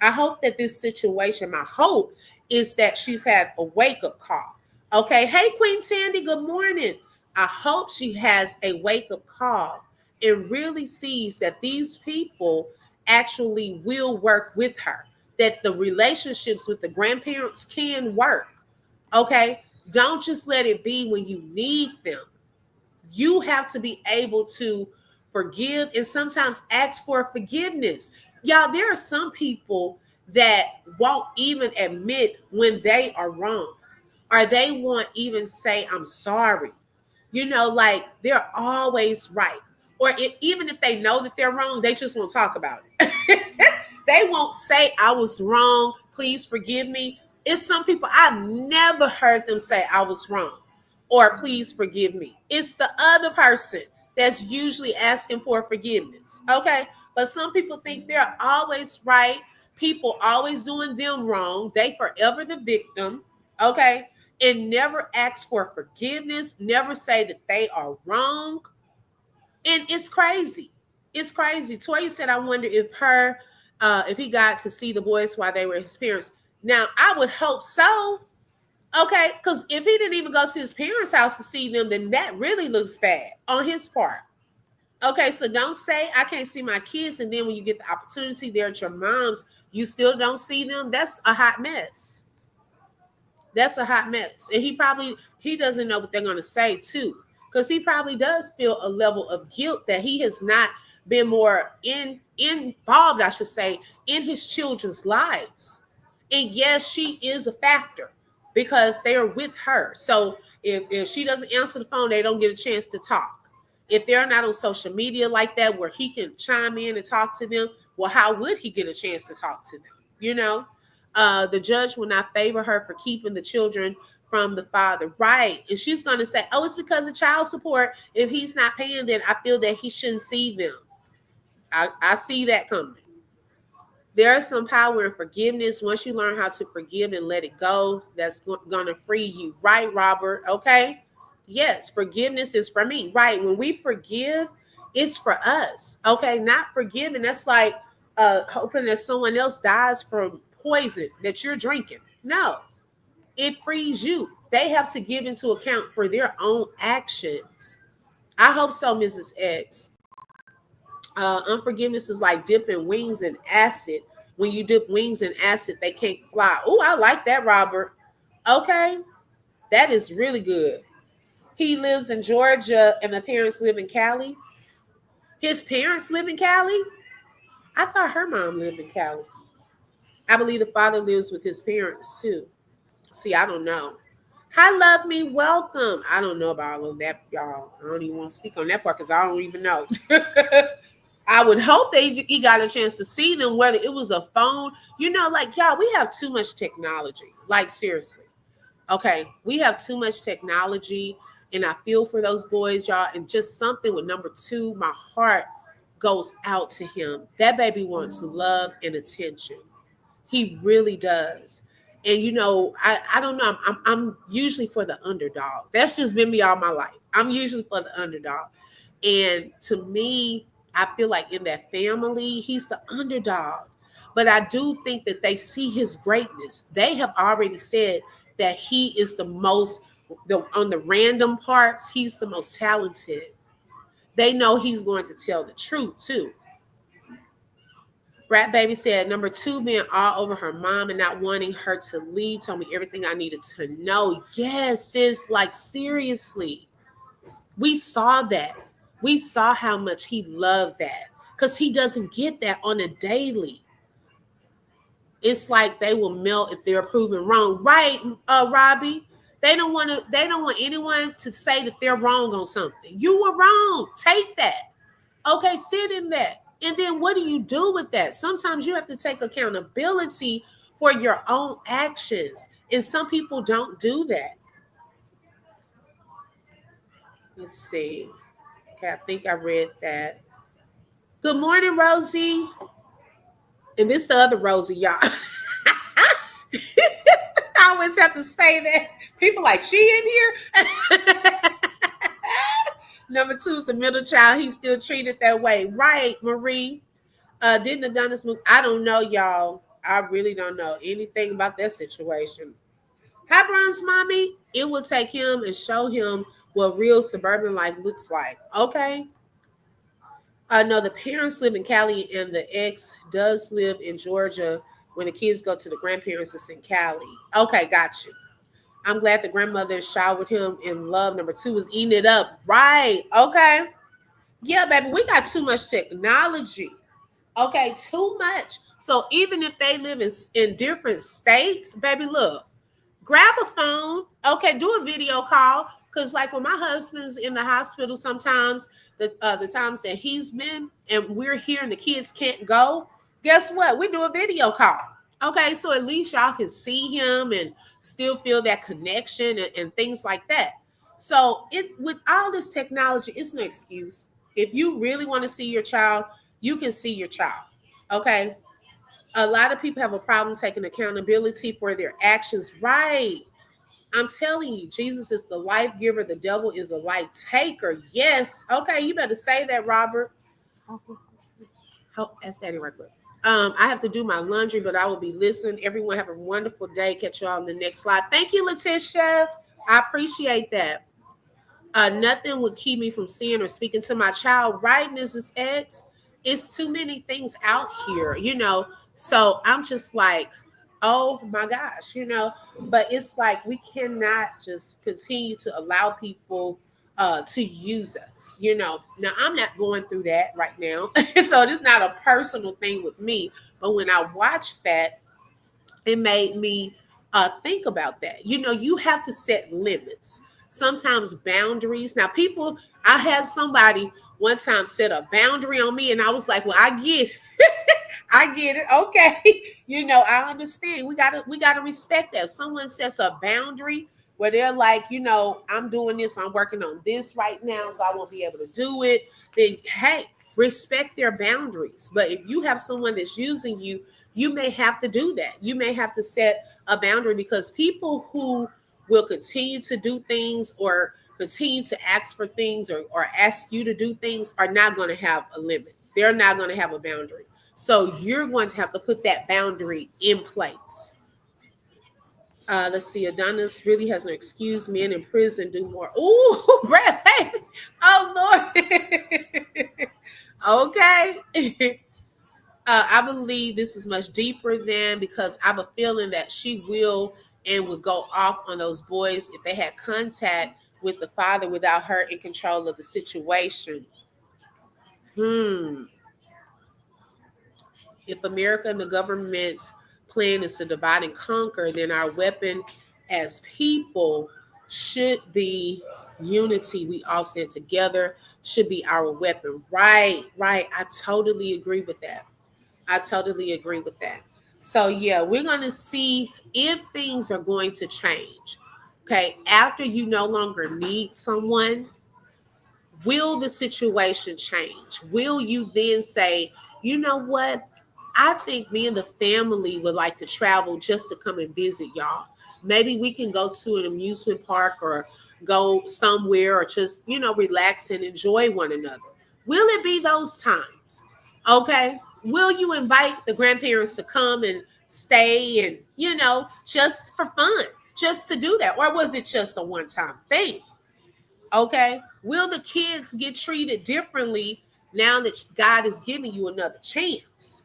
A: I hope that this situation, my hope is that she's had a wake up call. Okay. Hey, Queen Sandy. Good morning. I hope she has a wake up call and really sees that these people actually will work with her, that the relationships with the grandparents can work. Okay? Don't just let it be when you need them. You have to be able to forgive and sometimes ask for forgiveness. Y'all, there are some people that won't even admit when they are wrong, or they won't even say, I'm sorry. Like they're always right. Or even if they know that they're wrong, they just won't talk about it. They won't say, I was wrong. Please forgive me. It's some people I've never heard them say, I was wrong or please forgive me. It's the other person that's usually asking for forgiveness. Okay. But some people think they're always right. People always doing them wrong. They forever the victim. Okay. And never ask for forgiveness, never say that they are wrong. And it's crazy. It's crazy. Toya said, I wonder if he got to see the boys while they were his parents. Now, I would hope so. Okay, because if he didn't even go to his parents' house to see them, then that really looks bad on his part. Okay, so don't say I can't see my kids, and then when you get the opportunity, they're at your mom's, you still don't see them. That's a hot mess. That's a hot mess. And he doesn't know what they're going to say too, because he probably does feel a level of guilt that he has not been more involved, I should say, in his children's lives. And yes, she is a factor because they are with her. So if she doesn't answer the phone, they don't get a chance to talk. If they're not on social media like that where he can chime in and talk to them, well, how would he get a chance to talk to them? The judge will not favor her for keeping the children from the father. Right. And she's going to say, oh, it's because of child support. If he's not paying, then I feel that he shouldn't see them. I see that coming. There is some power in forgiveness. Once you learn how to forgive and let it go, that's going to free you. Right, Robert? Okay. Yes, forgiveness is for me. Right. When we forgive, it's for us. Okay. Not forgiving. That's like hoping that someone else dies from poison that you're drinking. No, it frees you. They have to give into account for their own actions. I hope so, Mrs. X. Unforgiveness is like dipping wings in acid. When you dip wings in acid, they can't fly. Oh, I like that, Robert. Okay, that is really good. He lives in Georgia and the parents live in Cali. His parents live in Cali? I thought her mom lived in Cali. I believe the father lives with his parents too. See, I don't know. Hi, love me, welcome. I don't know about all of that, y'all. I don't even want to speak on that part because I don't even know. I would hope he got a chance to see them, whether it was a phone. Like, y'all, we have too much technology. Like, seriously. Okay, we have too much technology, and I feel for those boys, y'all. And just something with number two, my heart goes out to him. That baby wants love and attention. He really does. And I don't know. I'm usually for the underdog. That's just been me all my life. I'm usually for the underdog. And to me, I feel like in that family, he's the underdog. But I do think that they see his greatness. They have already said that he is on the random parts, he's the most talented. They know he's going to tell the truth too. Rat Baby said, number two, being all over her mom and not wanting her to leave, told me everything I needed to know. Yes, sis, like seriously. We saw that. We saw how much he loved that because he doesn't get that on a daily. It's like they will melt if they're proven wrong. Right, Robbie? They don't want anyone to say that they're wrong on something. You were wrong. Take that. Okay, sit in that. And then what do you do with that? Sometimes you have to take accountability for your own actions. And some people don't do that. Let's see. Okay, I think I read that. Good morning, Rosie. And this the other Rosie, y'all. I always have to say that. People like, she in here? Number two is the middle child. He's still treated that way. Right, Marie. Didn't Adonis move? I don't know, y'all. I really don't know anything about that situation. Hi, Bronze Mommy. It will take him and show him what real suburban life looks like. Okay. No, the parents live in Cali and the ex does live in Georgia. When the kids go to the grandparents, it's in Cali. Okay, got you. I'm glad the grandmother showered him in love. Number two is eating it up. Right. Okay. Yeah, baby, we got too much technology. Okay, too much. So even if they live in different states, baby, look, grab a phone. Okay, do a video call. Cause like when my husband's in the hospital, sometimes the times that he's been and we're here and the kids can't go, guess what? We do a video call. Okay, so at least y'all can see him and still feel that connection and things like that. So it with all this technology, it's no excuse. If you really want to see your child, you can see your child. Okay. A lot of people have a problem taking accountability for their actions. Right. I'm telling you, Jesus is the life giver. The devil is a life taker. Yes. Okay, you better say that, Robert. Ask Daddy right quick. I have to do my laundry, but I will be listening. Everyone have a wonderful day. Catch you all on the next slide. Thank you, Letitia. I appreciate that. Nothing would keep me from seeing or speaking to my child. Right, Mrs. X? It's too many things out here, you know. So I'm just like, oh my gosh, you know. But it's like we cannot just continue to allow people to use us, you know. Now I'm not going through that right now, so it's not a personal thing with me. But when I watched that, it made me think about that. You know, you have to set limits, sometimes boundaries. Now, people, I had somebody one time set a boundary on me, and I was like, well, I get I get it. Okay. You know, I understand. We gotta respect that. If someone sets a boundary where they're like, you know, I'm doing this, I'm working on this right now, so I won't be able to do it, then hey, respect their boundaries. But if you have someone that's using you, you may have to do that. You may have to set a boundary because people who will continue to do things or continue to ask for things or ask you to do things are not going to have a limit. They're not going to have a boundary. So you're going to have to put that boundary in place. Let's see. Adonis really has no excuse. Men in prison do more. Ooh, Brad, baby. Oh Lord. Okay. I believe this is much deeper than because I have a feeling that she will and would go off on those boys if they had contact with the father without her in control of the situation. Hmm. If America and the government's plan is to divide and conquer, then our weapon as people should be unity. We all stand together, should be our weapon. Right, right. I totally agree with that. I totally agree with that. So, yeah, we're going to see if things are going to change. Okay. After you no longer need someone, will the situation change? Will you then say, you know what? I think me and the family would like to travel just to come and visit y'all. Maybe we can go to an amusement park or go somewhere or just, you know, relax and enjoy one another. Will it be those times? Okay. Will you invite the grandparents to come and stay and, you know, just for fun, just to do that? Or was it just a one time thing? Okay. Will the kids get treated differently now that God is giving you another chance?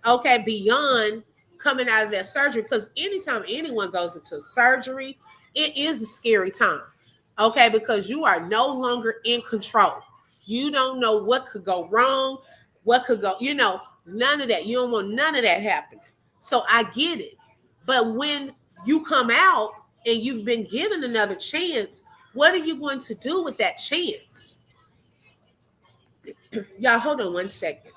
A: Okay. Beyond coming out of that surgery, because anytime anyone goes into surgery, it is a scary time. Okay. Because you are no longer in control. You don't know what could go wrong, what could go, you know, none of that. You don't want none of that happening. So I get it. But when you come out and you've been given another chance, what are you going to do with that chance? Y'all, hold on one second.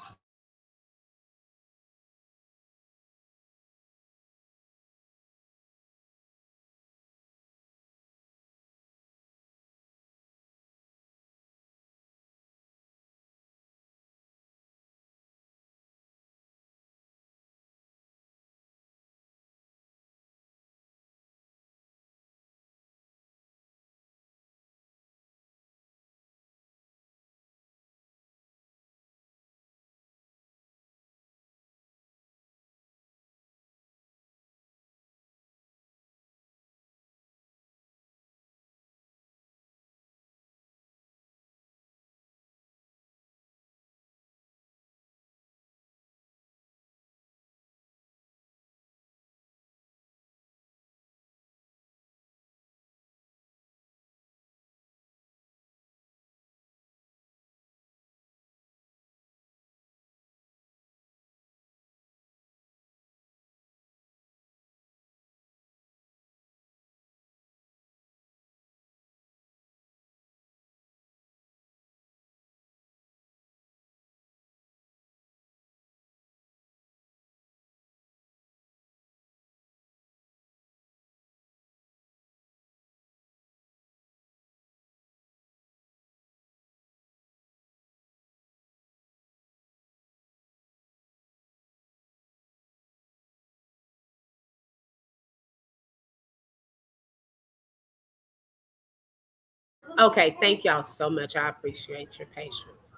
A: Okay, thank y'all so much. I appreciate your patience.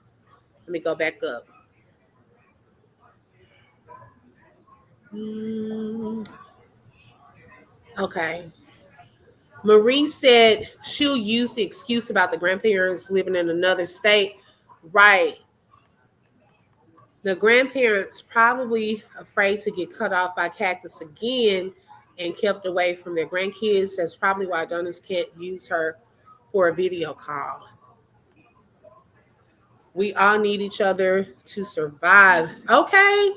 A: Let me go back up. Mm, okay. Marie said she'll use the excuse about the grandparents living in another state. Right. The grandparents probably afraid to get cut off by cactus again and kept away from their grandkids. That's probably why Donis can't use her for a video call. We all need each other to survive. Okay.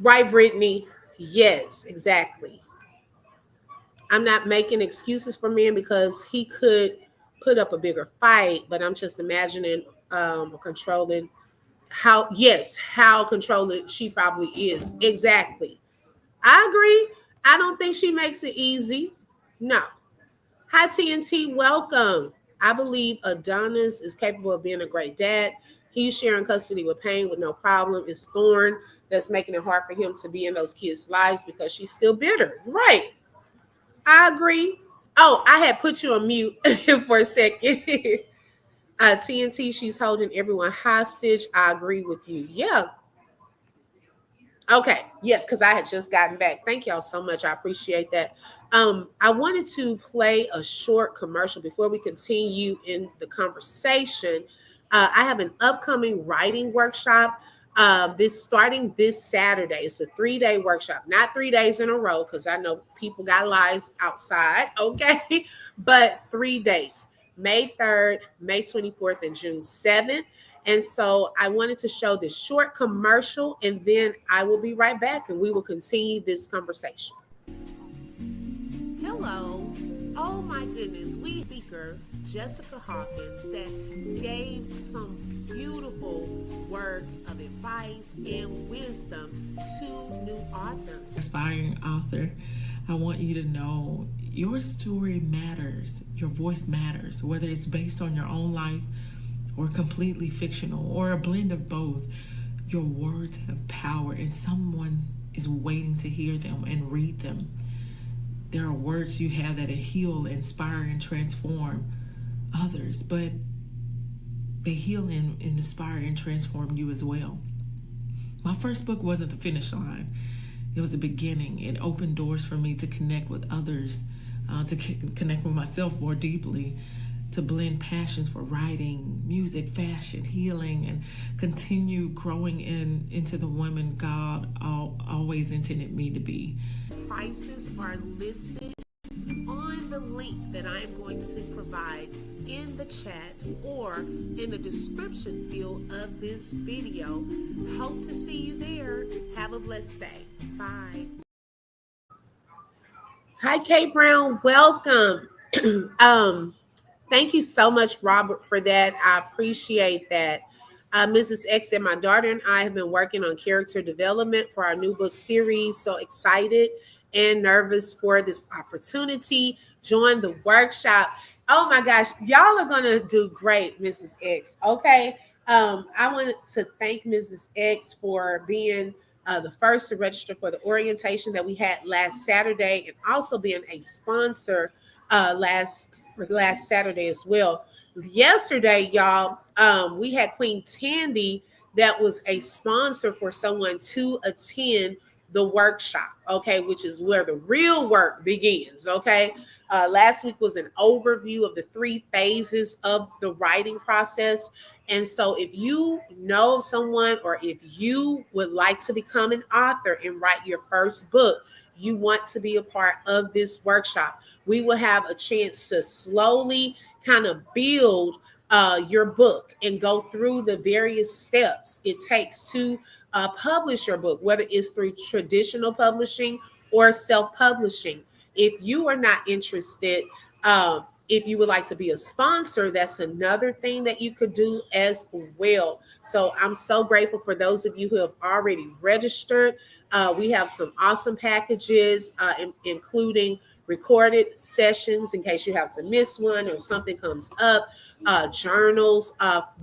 A: Right, Brittany? Yes, exactly. I'm not making excuses for men because he could put up a bigger fight, but I'm just imagining controlling how controlling she probably is. Exactly. I agree. I don't think she makes it easy. No. Hi, TNT. Welcome. I believe Adonis is capable of being a great dad. He's sharing custody with Payne with no problem. It's Thorn that's making it hard for him to be in those kids' lives because she's still bitter. Right. I agree. Oh, I had put you on mute for a second. TNT, she's holding everyone hostage. I agree with you. Yeah, okay, yeah, because I had just gotten back. Thank y'all so much. I appreciate that. I wanted to play a short commercial before we continue in the conversation. I have an upcoming writing workshop. This starting this Saturday. It's a 3-day workshop, not 3 days in a row, because I know people got lives outside. Okay, but 3 dates: May 3rd, May 24th, and June 7th. And so I wanted to show this short commercial, and then I will be right back and we will continue this conversation. Hello. Oh my goodness. We speaker Jessica Hawkins that gave some beautiful words of advice and wisdom to new authors.
B: Aspiring author, I want you to know your story matters. Your voice matters, whether it's based on your own life or completely fictional or a blend of both. Your words have power and someone is waiting to hear them and read them. There are words you have that heal, inspire, and transform others, but they heal and inspire and transform you as well. My first book wasn't the finish line. It was the beginning. It opened doors for me to connect with others, to connect with myself more deeply, to blend passions for writing, music, fashion, healing, and continue growing into the woman God always intended me to be.
A: Prices are listed on the link that I'm going to provide in the chat or in the description field of this video. Hope to see you there. Have a blessed day. Bye. Hi, Kate Brown. Welcome. Thank you so much, Robert, for that. I appreciate that. Mrs. X said, my daughter and I have been working on character development for our new book series. So excited and nervous for this opportunity. Join the workshop. Oh my gosh, y'all are going to do great, Mrs. X. Okay. I want to thank Mrs. X for being the first to register for the orientation that we had last Saturday and also being a sponsor last Saturday as well. Yesterday, y'all, we had Queen Tandy that was a sponsor for someone to attend the workshop, okay, which is where the real work begins, okay. Last week was an overview of the 3 phases of the writing process. And so if you know someone or if you would like to become an author and write your first book, you want to be a part of this workshop. We will have a chance to slowly kind of build your book and go through the various steps it takes to publish your book, whether it's through traditional publishing or self-publishing. If you are not interested, if you would like to be a sponsor, that's another thing that you could do as well. So I'm so grateful for those of you who have already registered. We have some awesome packages, including recorded sessions in case you have to miss one or something comes up, journals,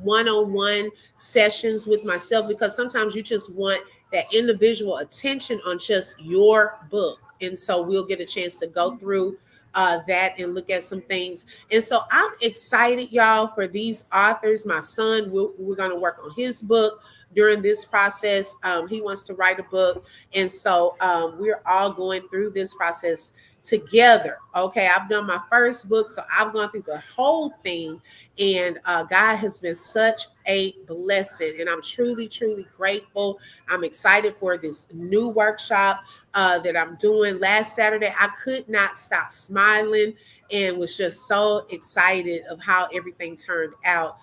A: one-on-one sessions with myself, because sometimes you just want that individual attention on just your book. And so we'll get a chance to go through that and look at some things. And so I'm excited, y'all, for these authors. My son, we're going to work on his book during this process. He wants to write a book. And so we're all going through this process together. Okay, I've done my first book, so I've gone through the whole thing, and God has been such a blessing, and I'm truly, truly grateful. I'm excited for this new workshop that I'm doing. Last Saturday, I could not stop smiling and was just so excited of how everything turned out.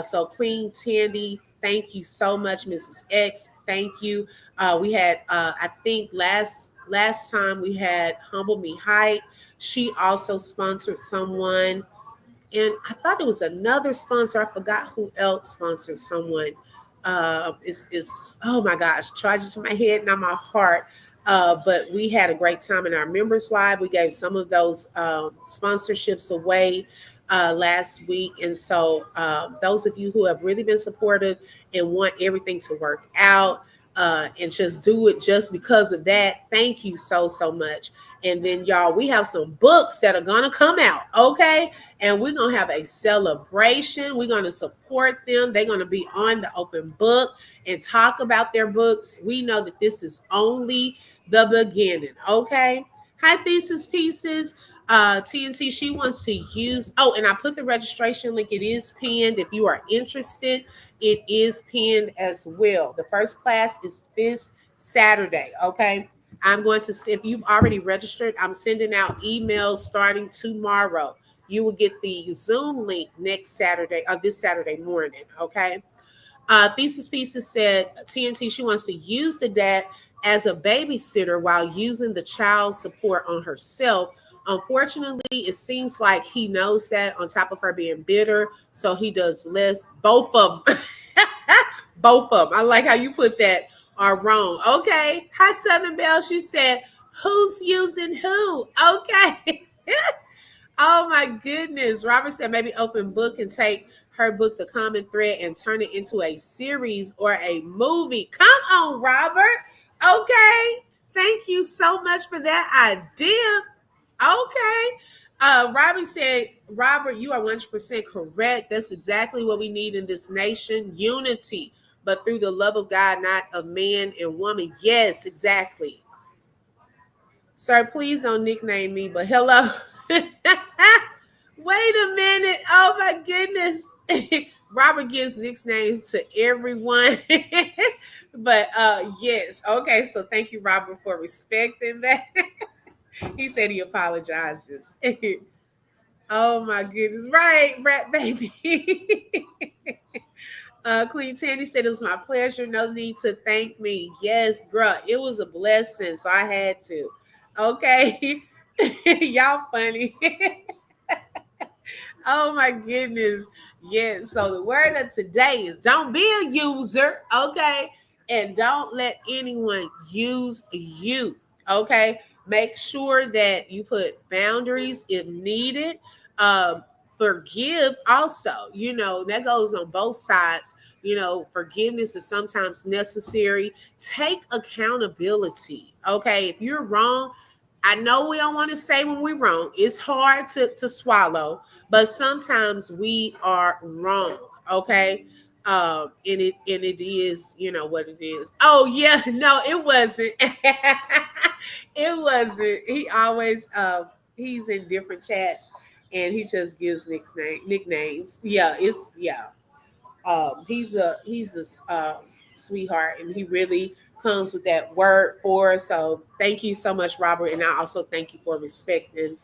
A: So Queen Tandy, thank you so much. Mrs. X, thank you. We had, I think last time we had Humble Me Height. She also sponsored someone, and I thought it was another sponsor. I forgot who else sponsored someone. It's oh my gosh, charge it to my head, not my heart. But we had a great time in our members live. We gave some of those sponsorships away last week, and so those of you who have really been supportive and want everything to work out and just do it just because of that, thank you so much. And then y'all, we have some books that are gonna come out, okay? And we're gonna have a celebration. We're gonna support them. They're gonna be on the open book and talk about their books. We know that this is only the beginning, okay? Hi, Thesis Pieces. TNT, she wants to use, oh, and I put the registration link. It is pinned. If you are interested, it is pinned as well. The first class is this Saturday, okay? I'm going to, if you've already registered, I'm sending out emails starting tomorrow. You will get the Zoom link next Saturday, or this Saturday morning, okay? Thesis Pieces said TNT, she wants to use the dad as a babysitter while using the child support on herself. Unfortunately, it seems like he knows that on top of her being bitter, so he does less. Both of them. Both of them. I like how you put that are wrong. Okay. Hi, Southern Belle. She said, who's using who? Okay. Oh my goodness. Robert said maybe open book and take her book, The Common Thread, and turn it into a series or a movie. Come on, Robert. Okay. Thank you so much for that idea. Okay. Robert said, Robert, you are 100% correct. That's exactly what we need in this nation, unity, but through the love of God, not of man and woman. Yes, exactly. Sir, please don't nickname me, but hello. Wait a minute. Oh my goodness. Robert gives nicknames to everyone. But yes. Okay, so thank you, Robert, for respecting that. He said he apologizes. Oh my goodness. Right, Rat Baby. Queen Tandy said it was my pleasure. No need to thank me. Yes, girl, it was a blessing, so I had to. Okay, y'all funny. Oh my goodness. Yeah. So the word of today is don't be a user, okay? And don't let anyone use you. Okay. Make sure that you put boundaries if needed. Um, Forgive also, that goes on both sides. Forgiveness is sometimes necessary. Take accountability. Okay. If you're wrong, I know we don't want to say when we're wrong. It's hard to swallow, but sometimes we are wrong. Okay. And it is, what it is. Oh yeah, no, it wasn't. It wasn't. He always he's in different chats and he just gives nicknames. Yeah, it's yeah. He's a sweetheart, and he really comes with that word for us. So thank you so much, Robert, and I also thank you for respecting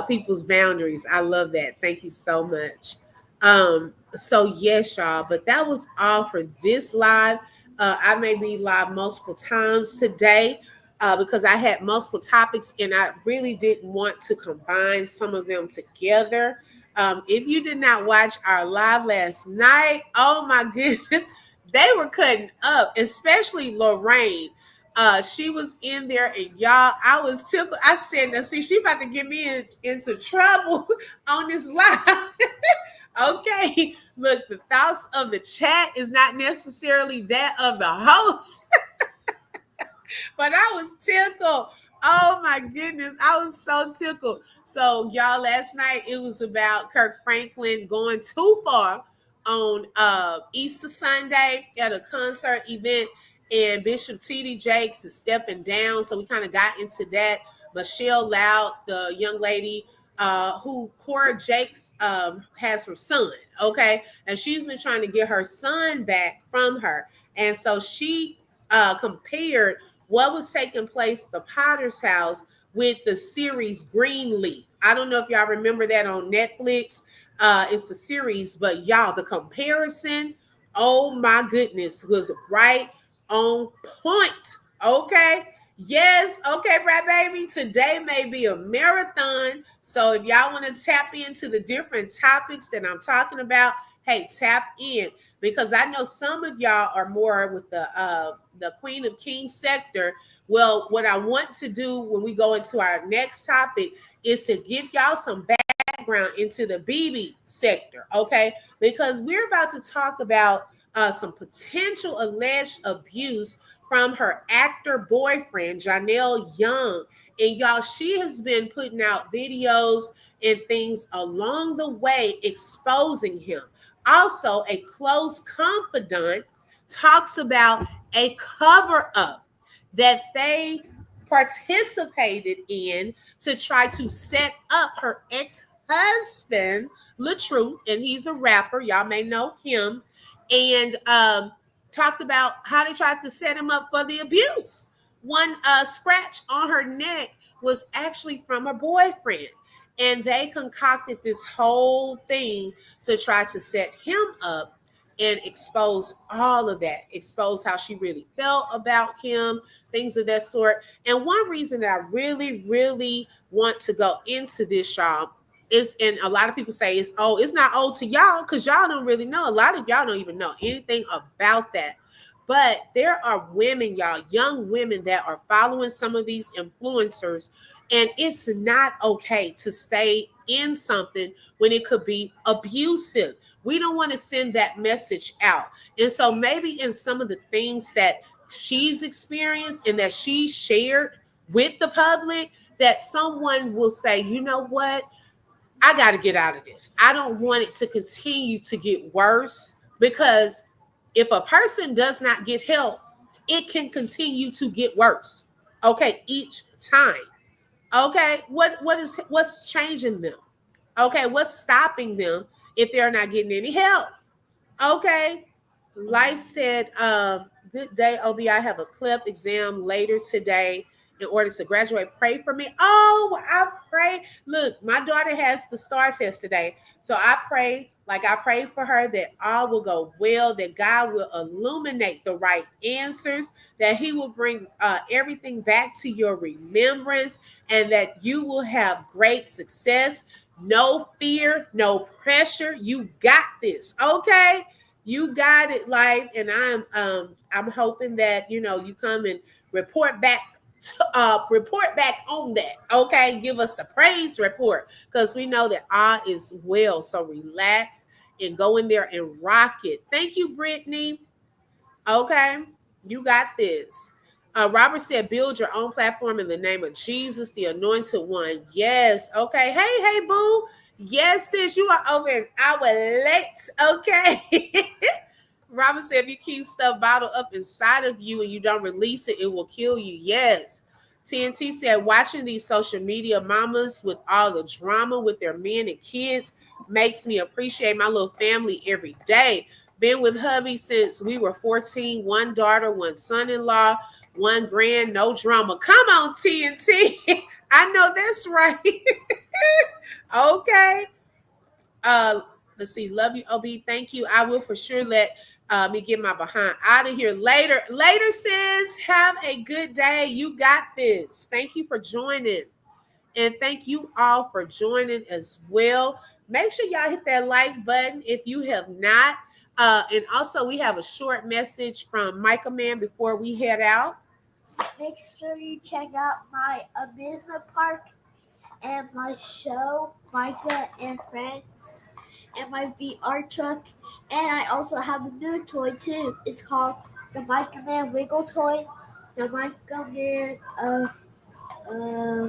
A: people's boundaries. I love that. Thank you so much. So yes, y'all, but that was all for this live. I may be live multiple times today. Because I had multiple topics and I really didn't want to combine some of them together. If you did not watch our live last night, oh my goodness, they were cutting up, especially Lorraine. She was in there, and y'all, I was tickled. I said, "Now, see, she about to get me into trouble on this live." Okay, look, the thoughts of the chat is not necessarily that of the host, but I was tickled. Oh my goodness, I was so tickled. So y'all, last night it was about Kirk Franklin going too far on Easter Sunday at a concert event, and Bishop T.D. Jakes is stepping down. So we kind of got into that. Michelle Loud, the young lady who Cora Jakes has her son, okay, and she's been trying to get her son back from her, and so she compared what was taking place at the Potter's house with the series Greenleaf. I don't know if y'all remember that on Netflix. It's a series, but y'all, the comparison, oh my goodness, was right on point. Okay. Yes, okay, Brad Baby. Today may be a marathon. So if y'all want to tap into the different topics that I'm talking about, hey, tap in because I know some of y'all are more with the Queen of Kings sector. Well, what I want to do when we go into our next topic is to give y'all some background into the BB sector, okay? Because we're about to talk about some potential alleged abuse from her actor boyfriend, Janelle Young. And y'all, she has been putting out videos and things along the way exposing him. Also, a close confidant talks about a cover up that they participated in to try to set up her ex husband, LaTruth, and he's a rapper. Y'all may know him. And talked about how they tried to set him up for the abuse. One scratch on her neck was actually from her boyfriend. And they concocted this whole thing to try to set him up and expose all of that, expose how she really felt about him, things of that sort. And one reason that I really, really want to go into this, y'all, is, and a lot of people say it's old. It's not old to y'all because y'all don't really know. A lot of y'all don't even know anything about that. But there are women, y'all, young women that are following some of these influencers, and it's not okay to stay in something when it could be abusive. We don't want to send that message out. And so maybe in some of the things that she's experienced and that she shared with the public, that someone will say, you know what? I got to get out of this. I don't want it to continue to get worse because if a person does not get help, it can continue to get worse. Okay, each time. Okay, what's changing them? Okay, what's stopping them if they're not getting any help? Okay. Life said, good day, OB. I have a clip exam later today in order to graduate. Pray for me. Oh, I pray. Look, my daughter has the STAR test today. So I pray, like I pray for her, that all will go well, that God will illuminate the right answers, that He will bring everything back to your remembrance, and that you will have great success. No fear, no pressure. You got this. Okay, you got it, life. And I'm hoping that you come and report back report back on that. Okay, give us the praise report because we know that all is well. So relax and go in there and rock it. Thank you, Brittany. Okay, you got this. Robert said, build your own platform in the name of Jesus, the anointed one. Yes. Okay. Hey, boo. Yes, sis, you are over an hour late. Okay. Robert said, if you keep stuff bottled up inside of you and you don't release it, it will kill you. Yes. TNT said, watching these social media mamas with all the drama with their men and kids makes me appreciate my little family every day. Been with hubby since we were 14. One daughter, one son-in-law, one grand, no drama. Come on, TNT. I know that's right. Okay. Uh, let's see. Love you, OB. Thank you. I will for sure let me get my behind out of here later. Later, sis. Have a good day. You got this. Thank you for joining. And thank you all for joining as well. Make sure y'all hit that like button if you have not. And also, we have a short message from Micah Man before we head out.
C: Make sure you check out my amusement park and my show, Micah and Friends, and my VR truck. And I also have a new toy too. It's called the Micah Man Wiggle Toy. The Micah Man Uh,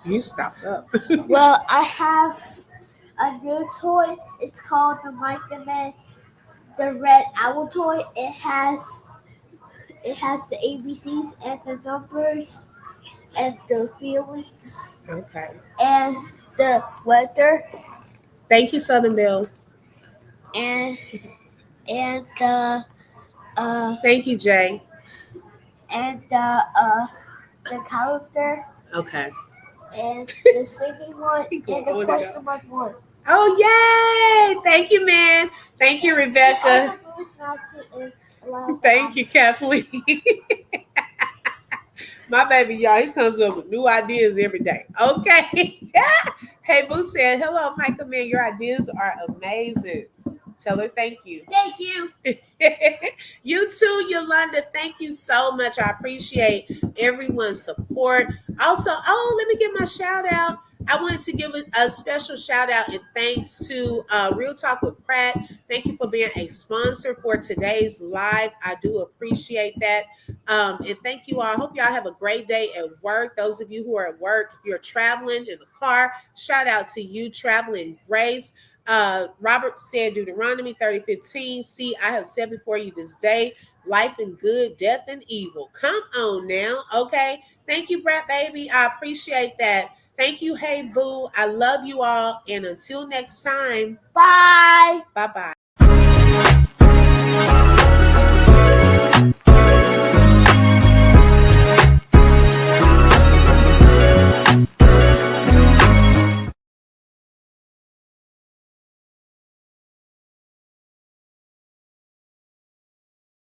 A: You stop up.
C: well, I have a new toy. It's called the Micro Man, the Red Owl toy. It has the ABCs and the numbers and the feelings
A: Okay.
C: and the weather
A: Thank you, Southern Belle.
C: and and the uh
A: Thank you, Jay.
C: and the calendar
A: Okay.
C: and the singing one
A: He going
C: and the
A: on and
C: question
A: on.
C: mark one.
A: Oh, yay! Thank you, man. Thank you,
C: And
A: Rebecca.
C: also moved around to in a lot of the
A: Thank you,
C: house.
A: Kathleen. My baby, y'all, he comes up with new ideas every day. Okay. Hey, Boo said, hello, Michael, man. Your ideas are amazing. Tell her thank you.
C: Thank you.
A: You too, Yolanda. Thank you so much. I appreciate everyone's support. Also, let me give my shout out. I wanted to give a special shout out and thanks to Real Talk with Pratt. Thank you for being a sponsor for today's live. I do appreciate that. And thank you all. I hope y'all have a great day at work. Those of you who are at work, if you're traveling in the car, shout out to you, Traveling Grace. Robert said Deuteronomy 30:15. See, I have set before you this day life and good, death and evil. Come on now. Okay. Thank you, Brat Baby. I appreciate that. Thank you. Hey, Boo. I love you all. And until next time,
C: Bye.
A: bye bye.